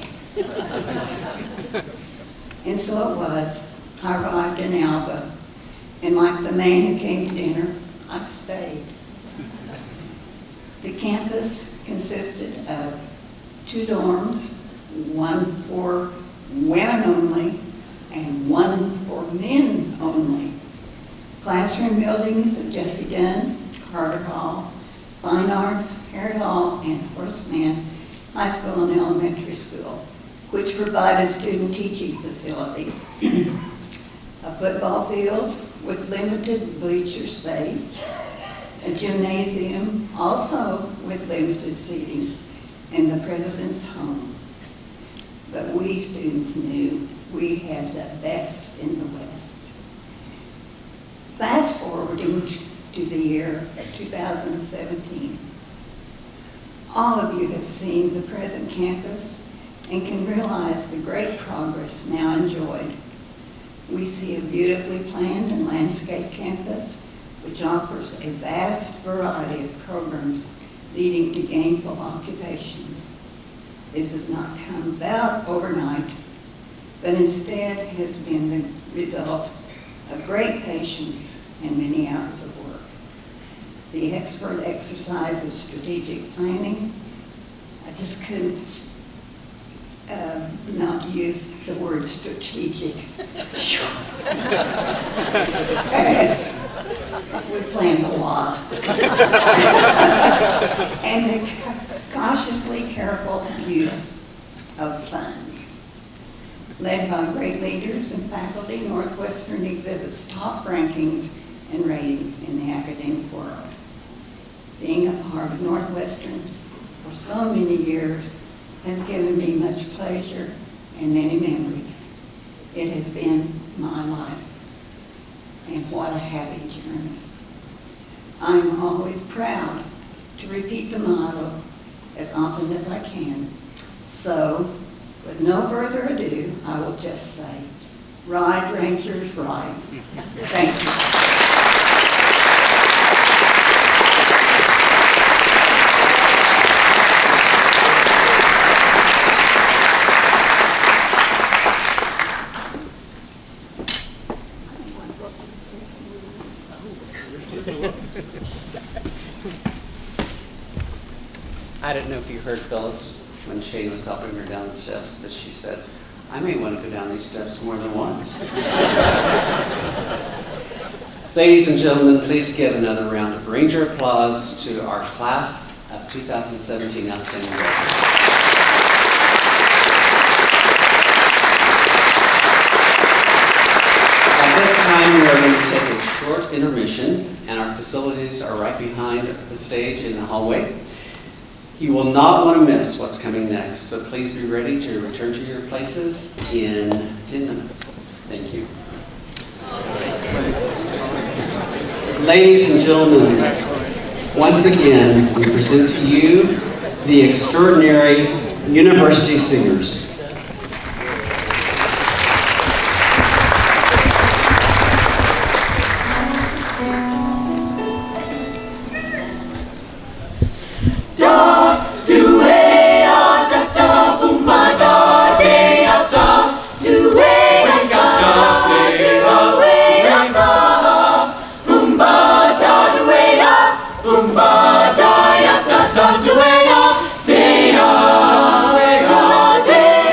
And so it was. I arrived in Alba, and like the man who came to dinner, I stayed. The campus consisted of 2 dorms, 1 for women only, and one for men only. Classroom buildings of Jesse Dunn, Carter Hall, Fine Arts, Harrod Hall, and Horseman High School and Elementary School, which provided student teaching facilities. A football field with limited bleacher space, a gymnasium also with limited seating, and the president's home. But we students knew we had the best in the West. Fast forwarding to the year 2017. All of you have seen the present campus and can realize the great progress now enjoyed. We see a beautifully planned and landscaped campus which offers a vast variety of programs leading to gainful occupations. This has not come about overnight, but instead has been the result of great patience and many hours of work. The expert exercise of strategic planning, I just couldn't not use the word strategic. We planned a lot. And the cautiously careful use of funds. Led by great leaders and faculty, Northwestern exhibits top rankings and ratings in the academic world. Being a part of Northwestern for so many years has given me much pleasure and many memories. It has been my life, and what a happy journey. I'm always proud to repeat the motto as often as I can. So, with no further ado, I will just say, ride, Rangers, ride. Thank you. I don't know if you heard Phyllis when Shane was helping her down the steps, but she said, I may want to go down these steps more than once. Ladies and gentlemen, please give another round of Ranger applause to our class of 2017 Outstanding Graduates. At this time, we are going to take a short intermission, and our facilities are right behind the stage in the hallway. You will not want to miss what's coming next, so please be ready to return to your places in 10 minutes. Thank you. Ladies and gentlemen, once again, we present to you the extraordinary University Singers. Day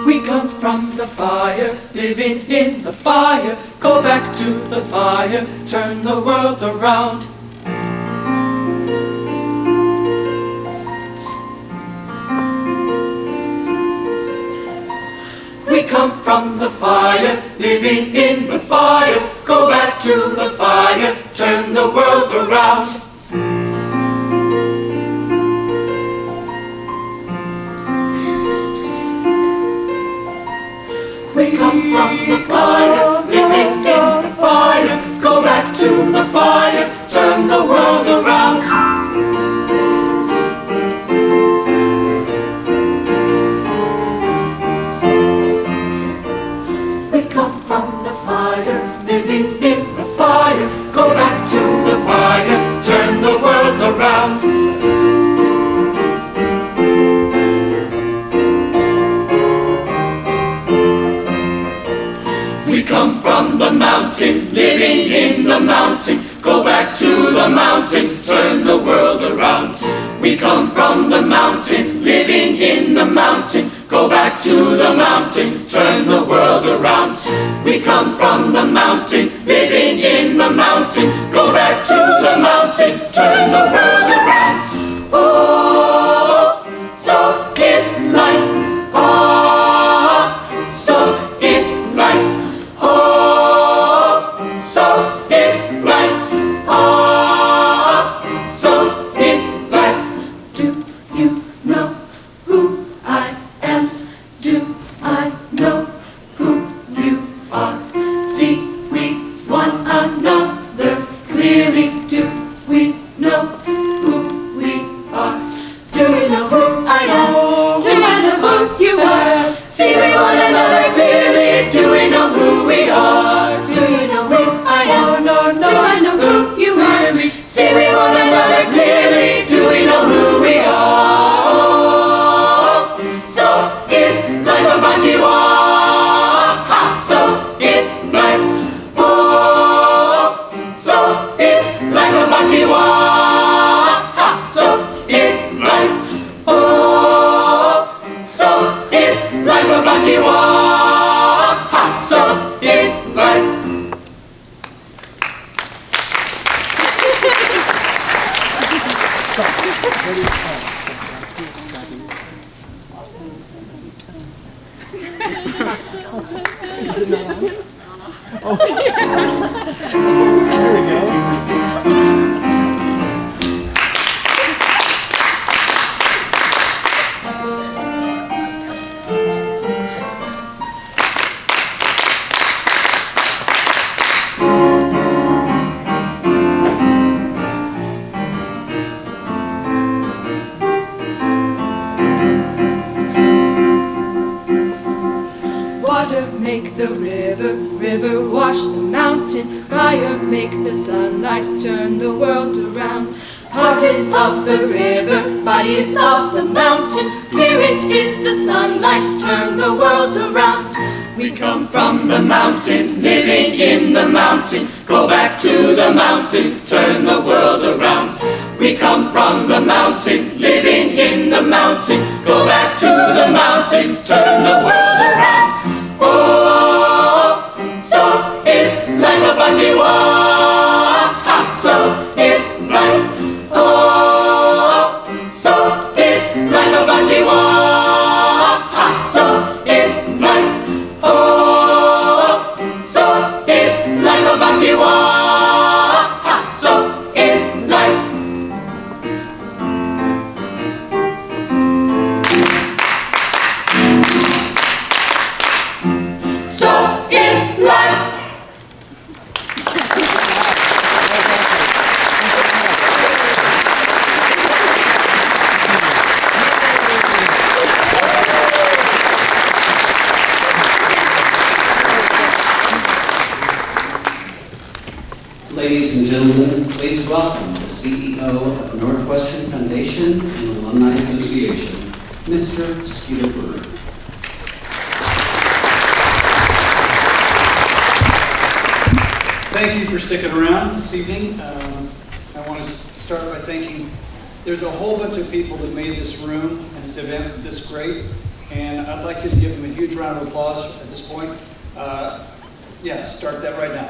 We come from the fire, living in the fire, go back to the fire, turn the world around. We come from the fire, living in the fire, go back to the fire, turn the world around. We come from the fire, living in the fire, go back to the fire, turn the world around. We come from the fire, living in the fire, go back to the fire, turn the world around. We come from the mountain, living in the mountain, go back to the mountain, turn the world around. We come from the mountain, living in the mountain, go back to the mountain, turn the world around. We come from the mountain, living in the mountain, go back to the mountain, turn the world around. Oh, so is life. Oh, so is life. Oh, so is life. Oh, so is life. Do you know who I am? Do I know who you are? See we one another clearly. Do we know who we are? Do you know who I am? Do I know who you are? See we one another clearly. Do we know who we are? Do you know who I am? Do I know who you are? See we one another clearly. Do we know who we are? So is life a mighty war. Ha! So is life. Oh, so is life a mighty war. Ha! So is life. Oh, so is life a mighty war. Ha! So is life. Water make the river, river wash the mountain, fire make the sunlight, turn the world around. Heart is of the river, body is of the mountain, spirit is the sunlight, turn the world around. We come from the mountain, living in the mountain, go back to the mountain, turn the world around. We come from the mountain, living in the mountain, go back to the mountain, turn the world around. Oh, so is life a mighty war. Ha! So is life. Oh, so is life a mighty war. Ha! So is life. Oh, so is life a mighty war. Ha! So is life. So is life. Ladies and gentlemen, please welcome the CEO of Northwestern Foundation and Alumni Association, Mr. Skeeter Brewer. Thank you for sticking around this evening. I want to start by thanking, there's a whole bunch of people that made this room and this event this great, and I'd like you to give them a huge round of applause at this point. Yeah, start that right now.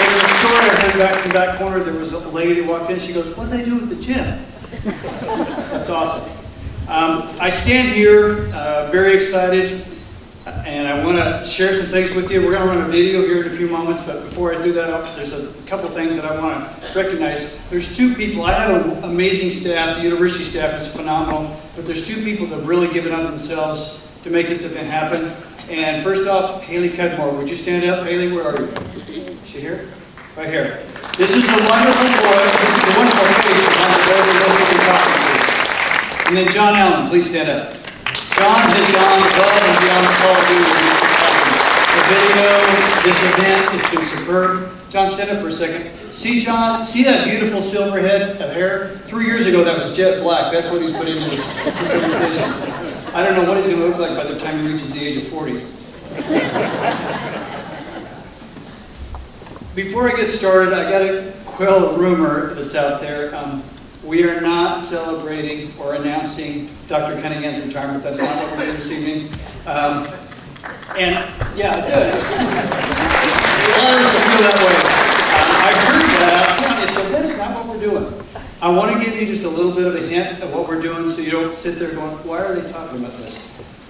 In the story I heard back in the back corner, there was a lady that walked in. She goes, "What did they do with the gym?" That's awesome. I stand here very excited, and I want to share some things with you. We're going to run a video here in a few moments, but before I do that, there's a couple things that I want to recognize. There's two people. I have an amazing staff. The university staff is phenomenal, but there's two people that have really given up themselves to make this event happen. And first off, Haley Cudmore. Would you stand up? Haley, where are you? Is she here? Right here. This is the wonderful boy. This is the wonderful face on the boy that we'll be talking to. And then John Allen, please stand up. John has gone above and beyond the call of duty to make this happen. The video, this event, it's been superb. John, stand up for a second. See, John, see that beautiful silver head of hair? 3 years ago, that was jet black. That's what he's put into this organization. I don't know what he's going to look like by the time he reaches the age of 40. Before I get started, I got to quell a rumor that's out there. We are not celebrating or announcing Dr. Cunningham's retirement. That's not what we're doing this evening. And yeah, good. A lot of us feel that way. I heard that out front. So that's not what we're doing. I want to give you just a little bit of a hint of what we're doing, so you don't sit there going, "Why are they talking about this?"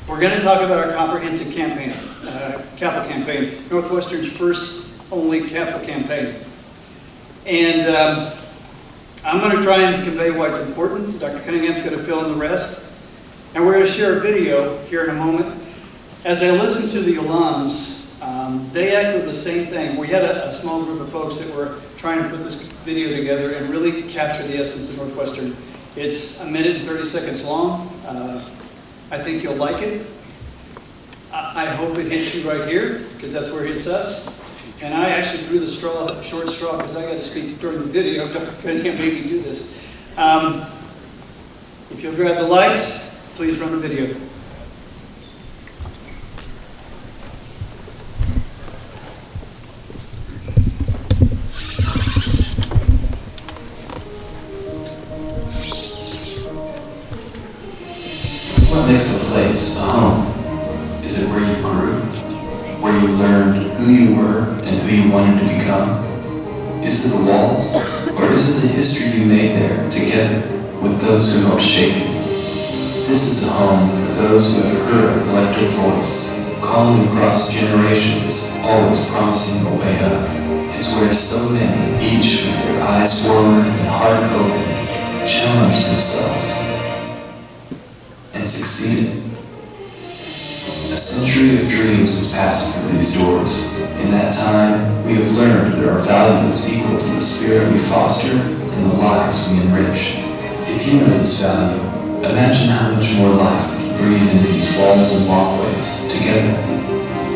We're going to talk about our comprehensive campaign, capital campaign, Northwestern's first only capital campaign. And I'm going to try and convey why it's important. Dr. Cunningham's going to fill in the rest. And we're going to share a video here in a moment. As I listened to the alums, they echoed the same thing. We had a small group of folks that were trying to put this video together and really capture the essence of Northwestern. It's 1 minute and 30 seconds long. I think you'll like it. I hope it hits you right here, because that's where it hits us. And I actually drew the short straw, because I got to speak during the video. Dr. Cunningham made me do this. If you'll grab the lights, please run the video. What makes a place a home? Is it where you grew? Where you learned who you were and who you wanted to become? Is it the walls? Or is it the history you made there together with those who helped shape you? This is a home for those who have heard a collective voice, calling across generations, always promising the way up. It's where so many, each with their eyes forward and heart open, challenged themselves and succeeded. A century of dreams has passed through these doors. In that time, we have learned there are values equal to the spirit we foster and the lives we enrich. If you know this value, imagine how much more life we can breathe into these walls and walkways together.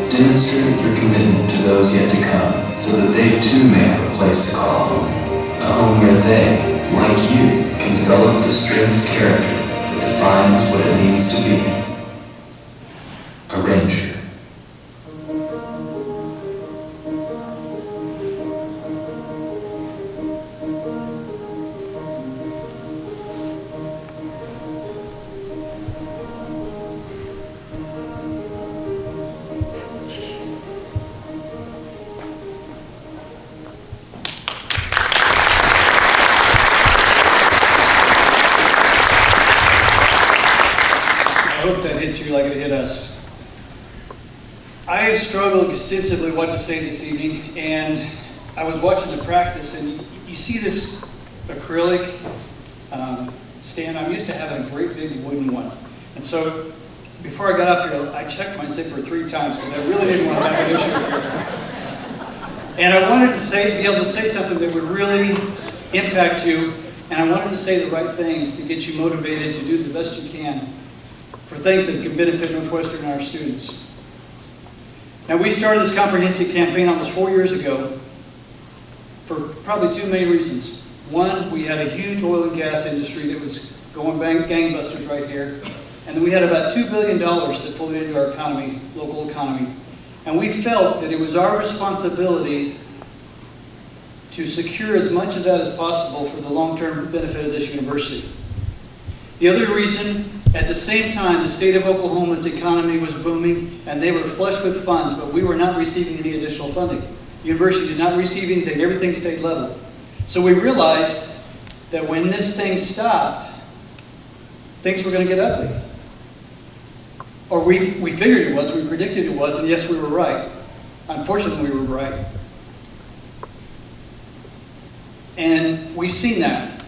Demonstrate your commitment to those yet to come, so that they too may have a place to call home. A home where they, like you, can develop the strength of character that defines what it means to be a ranger. I hope that hit you like it hit us. I have struggled extensively what to say this evening, and I was watching the practice, and you see this acrylic stand. I'm used to having a great big wooden one. And so before I got up here, I checked my zipper 3 times because I really didn't want to have an issue here. And I wanted to be able to say something that would really impact you, and I wanted to say the right things to get you motivated to do the best you can for things that can benefit Northwestern and our students. Now, we started this comprehensive campaign almost 4 years ago for probably 2 main reasons. One, we had a huge oil and gas industry that was going gangbusters right here. And then we had about $2 billion that flowed into our economy, local economy. And we felt that it was our responsibility to secure as much of that as possible for the long-term benefit of this university. The other reason At the same time, the state of Oklahoma's economy was booming, and they were flush with funds, but we were not receiving any additional funding. The university did not receive anything. Everything stayed level. So we realized that when this thing stopped, things were going to get ugly. Or we figured it was, we predicted it was, and yes, we were right. Unfortunately, we were right. And we've seen that.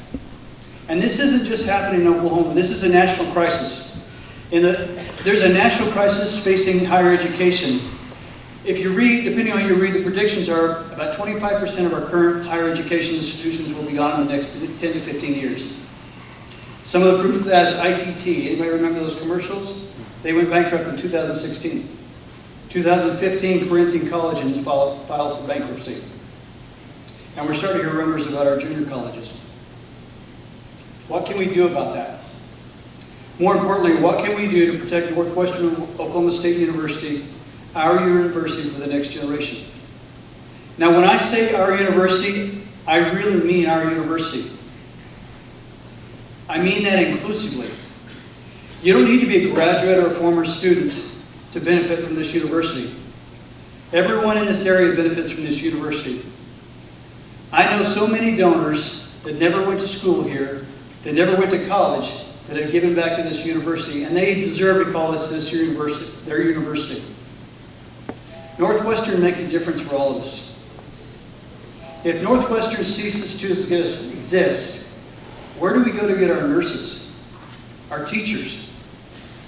And this isn't just happening in Oklahoma. This is a national crisis. There's a national crisis facing higher education. If you read, depending on how you read, the predictions are about 25% of our current higher education institutions will be gone in the next 10 to 15 years. Some of the proof of that is ITT. Anybody remember those commercials? They went bankrupt in 2016. 2015, Corinthian College filed for bankruptcy. And we're starting to hear rumors about our junior colleges. What can we do about that? More importantly, what can we do to protect Northwestern Oklahoma State University, our university for the next generation? Now, when I say our university, I really mean our university. I mean that inclusively. You don't need to be a graduate or a former student to benefit from this university. Everyone in this area benefits from this university. I know so many donors that never went to school here, that never went to college, that have given back to this university, and they deserve to call this university, their university. Northwestern makes a difference for all of us. If Northwestern ceases to exist, where do we go to get our nurses, our teachers,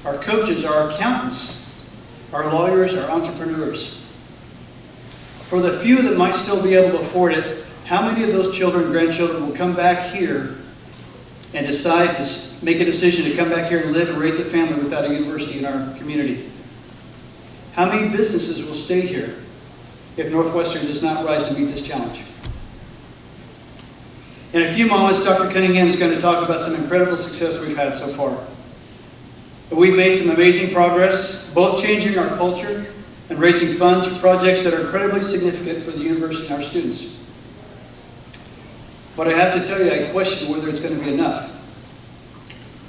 our coaches, our accountants, our lawyers, our entrepreneurs? For the few that might still be able to afford it, how many of those children and grandchildren will come back here and decide to make a decision to come back here and live and raise a family without a university in our community? How many businesses will stay here if Northwestern does not rise to meet this challenge? In a few moments, Dr. Cunningham is going to talk about some incredible success we've had so far. We've made some amazing progress, both changing our culture and raising funds for projects that are incredibly significant for the university and our students. But I have to tell you, I question whether it's going to be enough.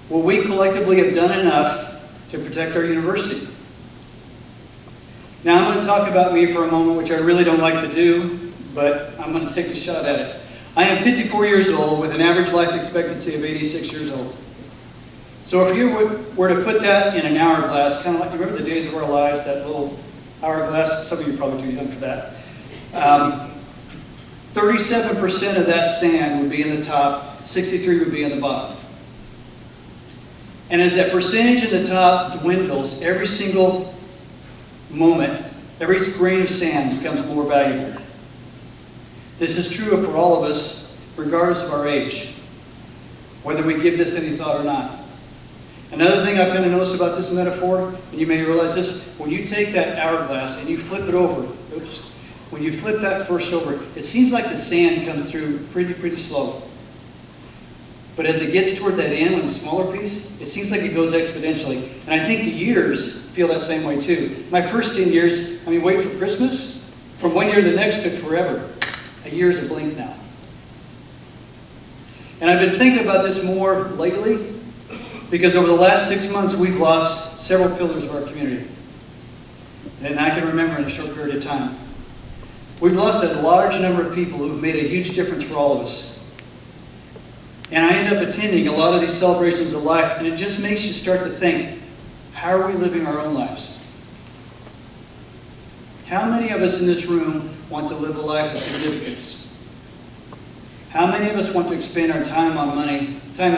Will we collectively have done enough to protect our university? Now I'm going to talk about me for a moment, which I really don't like to do, but I'm going to take a shot at it. I am 54 years old with an average life expectancy of 86 years old. So if you were to put that in an hourglass, kind of like, you remember the days of our lives, that little hourglass? Some of you are probably too young for that. 37% of that sand would be in the top, 63% would be in the bottom. And as that percentage in the top dwindles, every single moment, every grain of sand becomes more valuable. This is true for all of us, regardless of our age, whether we give this any thought or not. Another thing I've kind of noticed about this metaphor, and you may realize this, when you take that hourglass and you flip it over, when you flip that first over, it seems like the sand comes through pretty slow. But as it gets toward that end, when the smaller piece, it seems like it goes exponentially. And I think the years feel that same way too. My first 10 years, wait for Christmas, from one year to the next took forever. A year's a blink now. And I've been thinking about this more lately, because over the last 6 months, we've lost several pillars of our community. And I can remember in a short period of time. We've lost a large number of people who've made a huge difference for all of us. And I end up attending a lot of these celebrations of life, and it just makes you start to think, how are we living our own lives? How many of us in this room want to live a life of significance? How many of us want to expend our time and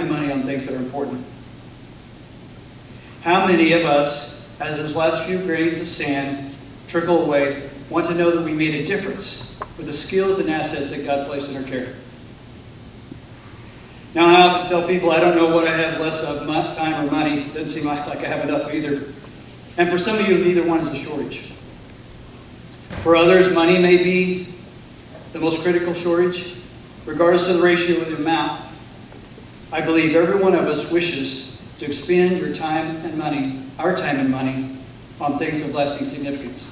money on things that are important? How many of us, as those last few grains of sand trickle away, want to know that we made a difference with the skills and assets that God placed in our care? Now, I often tell people I don't know what I have less of, time or money. It doesn't seem like I have enough of either. And for some of you, neither one is a shortage. For others, money may be the most critical shortage. Regardless of the ratio or the amount, I believe every one of us wishes to expend your time and money, our time and money, on things of lasting significance.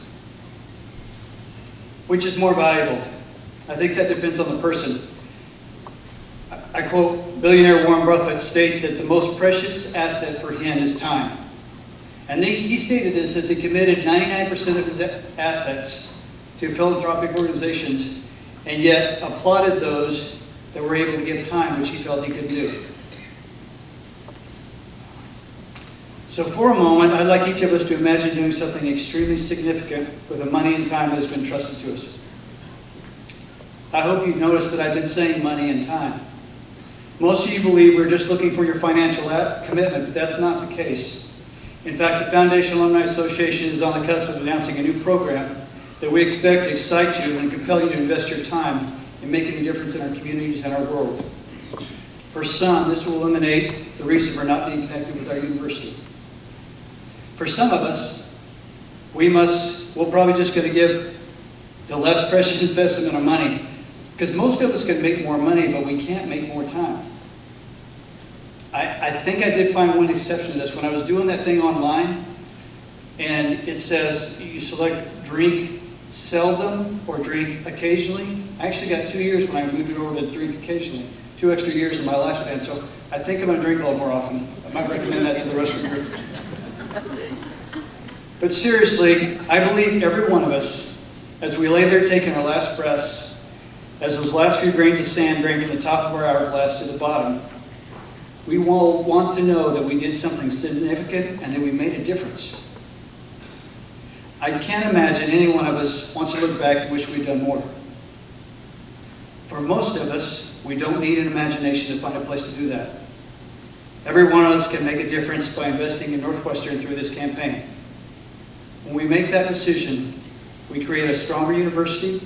Which is more valuable? I think that depends on the person. I quote, billionaire Warren Buffett states that the most precious asset for him is time. And he stated this as he committed 99% of his assets to philanthropic organizations, and yet applauded those that were able to give time, which he felt he couldn't do. So for a moment, I'd like each of us to imagine doing something extremely significant with the money and time that has been trusted to us. I hope you've noticed that I've been saying money and time. Most of you believe we're just looking for your financial commitment, but that's not the case. In fact, the Foundation Alumni Association is on the cusp of announcing a new program that we expect to excite you and compel you to invest your time in making a difference in our communities and our world. For some, this will eliminate the reason for not being connected with our university. For some of us, we're probably just going to give the less precious investment of money, because most of us can make more money, but we can't make more time. I think I did find one exception to this. When I was doing that thing online, and it says you select drink seldom or drink occasionally. I actually got 2 years when I moved it over to drink occasionally. 2 extra years in my lifespan, so I think I'm going to drink a little more often. I might recommend that to the rest of the group. But seriously, I believe every one of us, as we lay there taking our last breaths, as those last few grains of sand drain from the top of our hourglass to the bottom, we will want to know that we did something significant and that we made a difference. I can't imagine any one of us wants to look back and wish we'd done more. For most of us, we don't need an imagination to find a place to do that. Every one of us can make a difference by investing in Northwestern through this campaign. When we make that decision, we create a stronger university,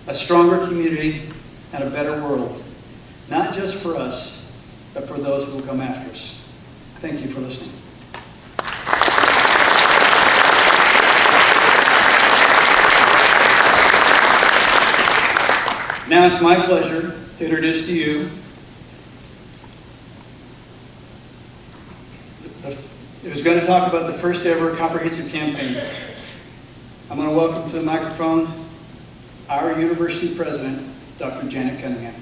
a stronger community, and a better world. Not just for us, but for those who will come after us. Thank you for listening. Now it's my pleasure to introduce to you who's going to talk about the first ever comprehensive campaign. I'm going to welcome to the microphone our university president, Dr. Janet Cunningham.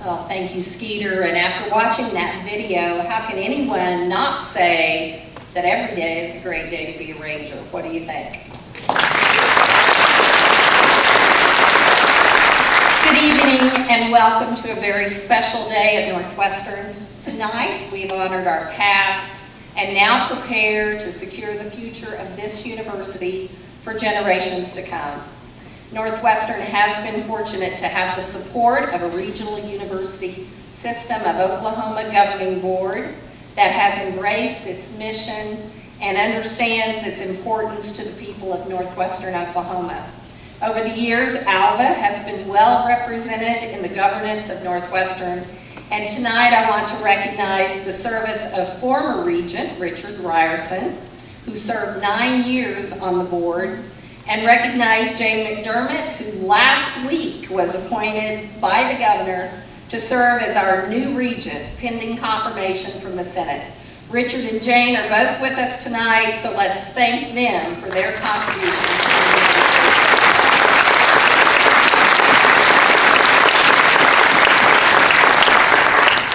Well, thank you, Skeeter. And after watching that video, how can anyone not say that every day is a great day to be a Ranger? What do you think? Good evening and welcome to a very special day at Northwestern. Tonight, we've honored our past and now prepare to secure the future of this university for generations to come. Northwestern has been fortunate to have the support of a regional university system of Oklahoma governing board that has embraced its mission and understands its importance to the people of Northwestern Oklahoma. Over the years, ALVA has been well represented in the governance of Northwestern, and tonight I want to recognize the service of former Regent Richard Ryerson, who served 9 years on the board, and recognize Jane McDermott, who last week was appointed by the governor to serve as our new regent, pending confirmation from the Senate. Richard and Jane are both with us tonight, so let's thank them for their contributions.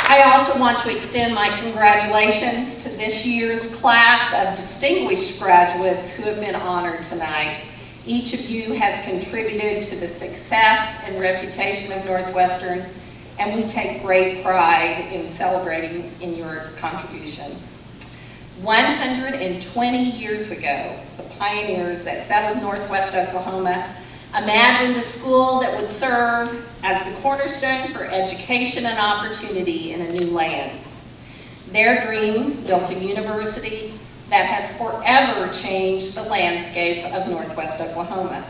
I also want to extend my congratulations to this year's class of distinguished graduates who have been honored tonight. Each of you has contributed to the success and reputation of Northwestern, and we take great pride in celebrating in your contributions. 120 years ago, the pioneers that settled Northwest Oklahoma imagined a school that would serve as the cornerstone for education and opportunity in a new land. Their dreams built a university that has forever changed the landscape of Northwest Oklahoma.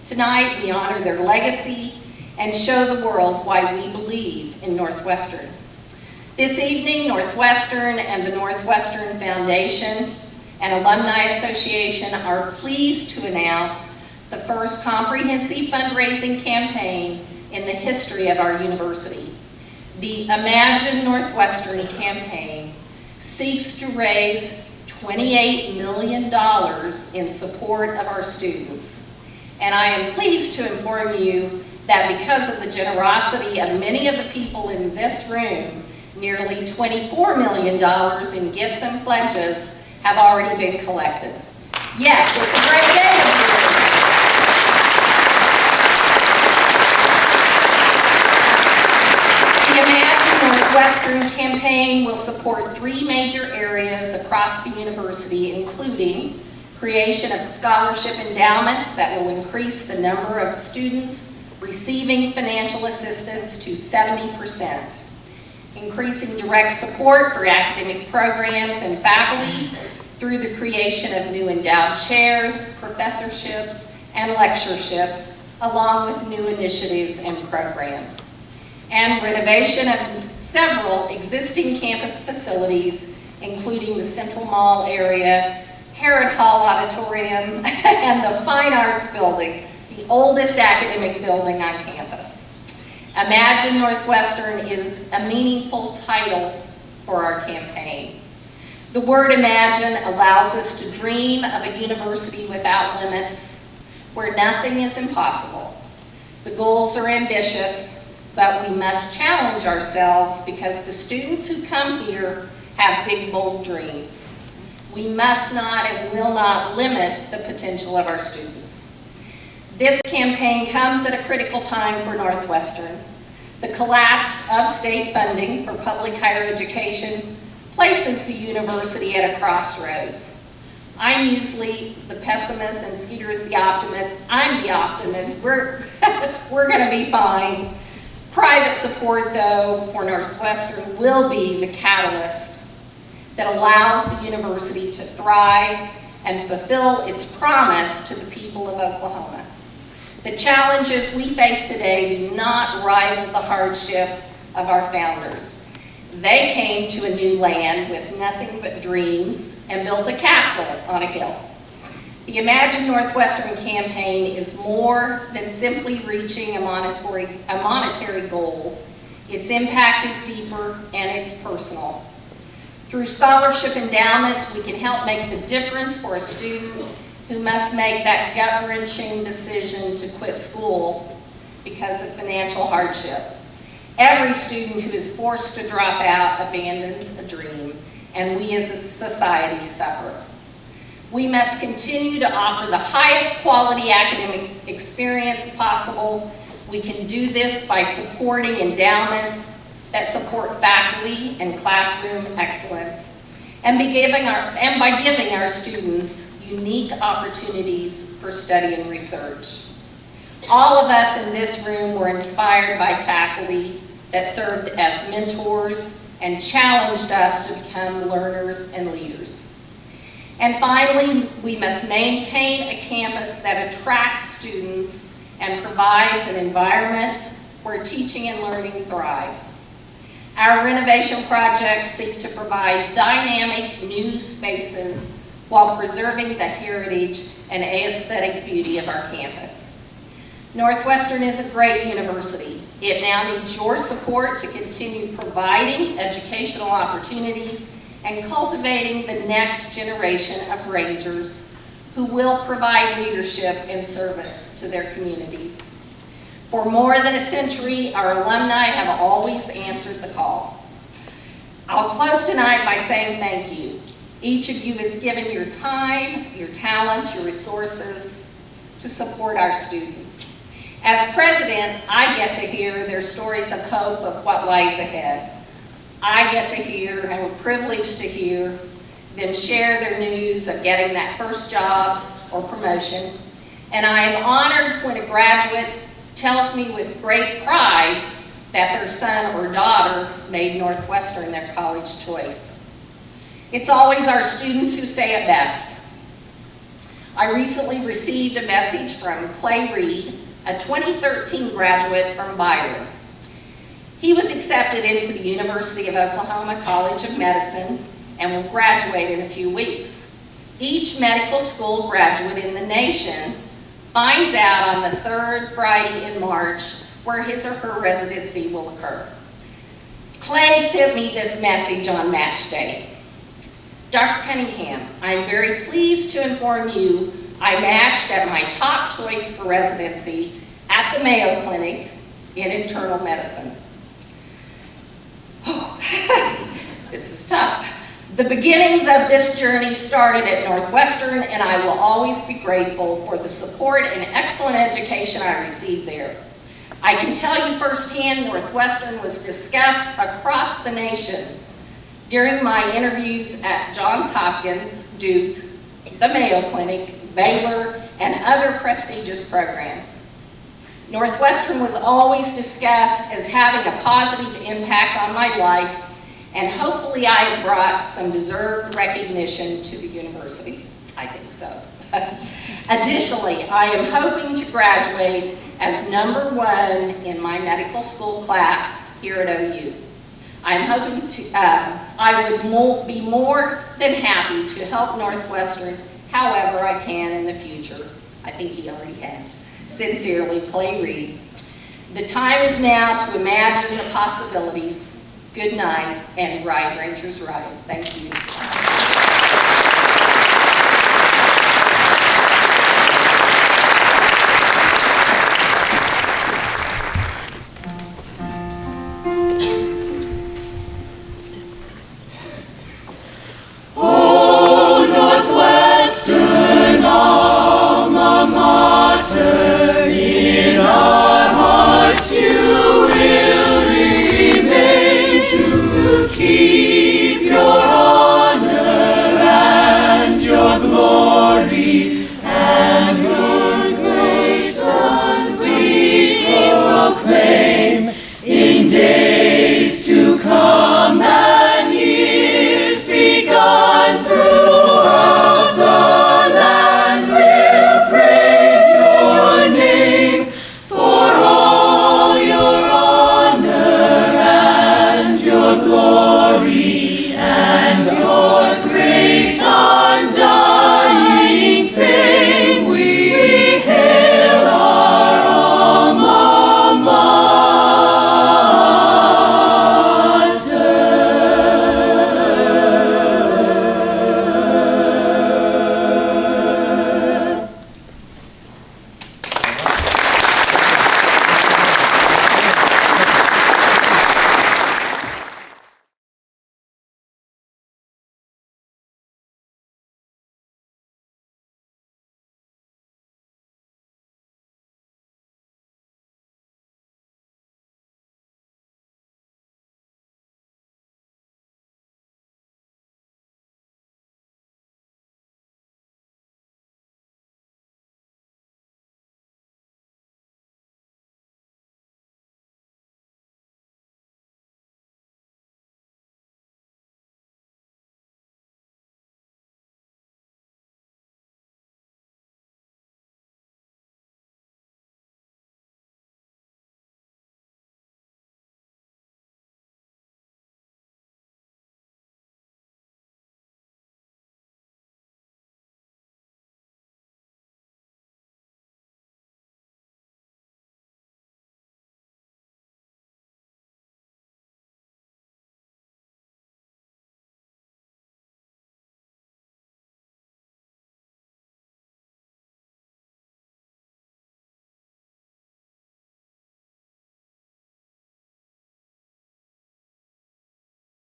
Tonight, we honor their legacy and show the world why we believe in Northwestern. This evening, Northwestern and the Northwestern Foundation and Alumni Association are pleased to announce the first comprehensive fundraising campaign in the history of our university. The Imagine Northwestern campaign seeks to raise $28 million in support of our students. And I am pleased to inform you that because of the generosity of many of the people in this room, nearly $24 million in gifts and pledges have already been collected. Yes, it's a great day. The Imagine Northwestern campaign will support 3 major areas across the university, including creation of scholarship endowments that will increase the number of students receiving financial assistance to 70%, increasing direct support for academic programs and faculty through the creation of new endowed chairs, professorships, and lectureships, along with new initiatives and programs, and renovation of several existing campus facilities, including the Central Mall area, Herod Hall Auditorium, and the Fine Arts Building, the oldest academic building on campus. Imagine Northwestern is a meaningful title for our campaign. The word imagine allows us to dream of a university without limits, where nothing is impossible. The goals are ambitious, but we must challenge ourselves because the students who come here have big, bold dreams. We must not and will not limit the potential of our students. This campaign comes at a critical time for Northwestern. The collapse of state funding for public higher education places the university at a crossroads. I'm usually the pessimist and Skeeter is the optimist. I'm the optimist. We're going to be fine. Private support, though, for Northwestern will be the catalyst that allows the university to thrive and fulfill its promise to the people of Oklahoma. The challenges we face today do not rival the hardship of our founders. They came to a new land with nothing but dreams and built a castle on a hill. The Imagine Northwestern campaign is more than simply reaching a monetary goal. Its impact is deeper and it's personal. Through scholarship endowments, we can help make the difference for a student who must make that gut-wrenching decision to quit school because of financial hardship. Every student who is forced to drop out abandons a dream, and we as a society suffer. We must continue to offer the highest quality academic experience possible. We can do this by supporting endowments that support faculty and classroom excellence, and by giving our students unique opportunities for study and research. All of us in this room were inspired by faculty that served as mentors and challenged us to become learners and leaders. And finally, we must maintain a campus that attracts students and provides an environment where teaching and learning thrives. Our renovation projects seek to provide dynamic new spaces while preserving the heritage and aesthetic beauty of our campus. Northwestern is a great university. It now needs your support to continue providing educational opportunities and cultivating the next generation of Rangers who will provide leadership and service to their communities. For more than a century, our alumni have always answered the call. I'll close tonight by saying thank you. Each of you has given your time, your talents, your resources to support our students. As president, I get to hear their stories of hope of what lies ahead. I get to hear, and we're privileged to hear, them share their news of getting that first job or promotion. And I am honored when a graduate tells me with great pride that their son or daughter made Northwestern their college choice. It's always our students who say it best. I recently received a message from Clay Reed, a 2013 graduate from Byron. He was accepted into the University of Oklahoma College of Medicine and will graduate in a few weeks. Each medical school graduate in the nation finds out on the third Friday in March where his or her residency will occur. Clay sent me this message on match day. Dr. Cunningham, I am very pleased to inform you I matched at my top choice for residency at the Mayo Clinic in internal medicine. This is tough. The beginnings of this journey started at Northwestern, and I will always be grateful for the support and excellent education I received there. I can tell you firsthand, Northwestern was discussed across the nation during my interviews at Johns Hopkins, Duke, the Mayo Clinic, Baylor, and other prestigious programs. Northwestern was always discussed as having a positive impact on my life, and hopefully I have brought some deserved recognition to the university. I think so. Additionally, I am hoping to graduate as #1 in my medical school class here at OU. I'm hoping to, I would be more than happy to help Northwestern however I can in the future. I think he already has. Sincerely, Clay Reed. The time is now to imagine the possibilities. Good night, and ride, Rangers, ride. Thank you.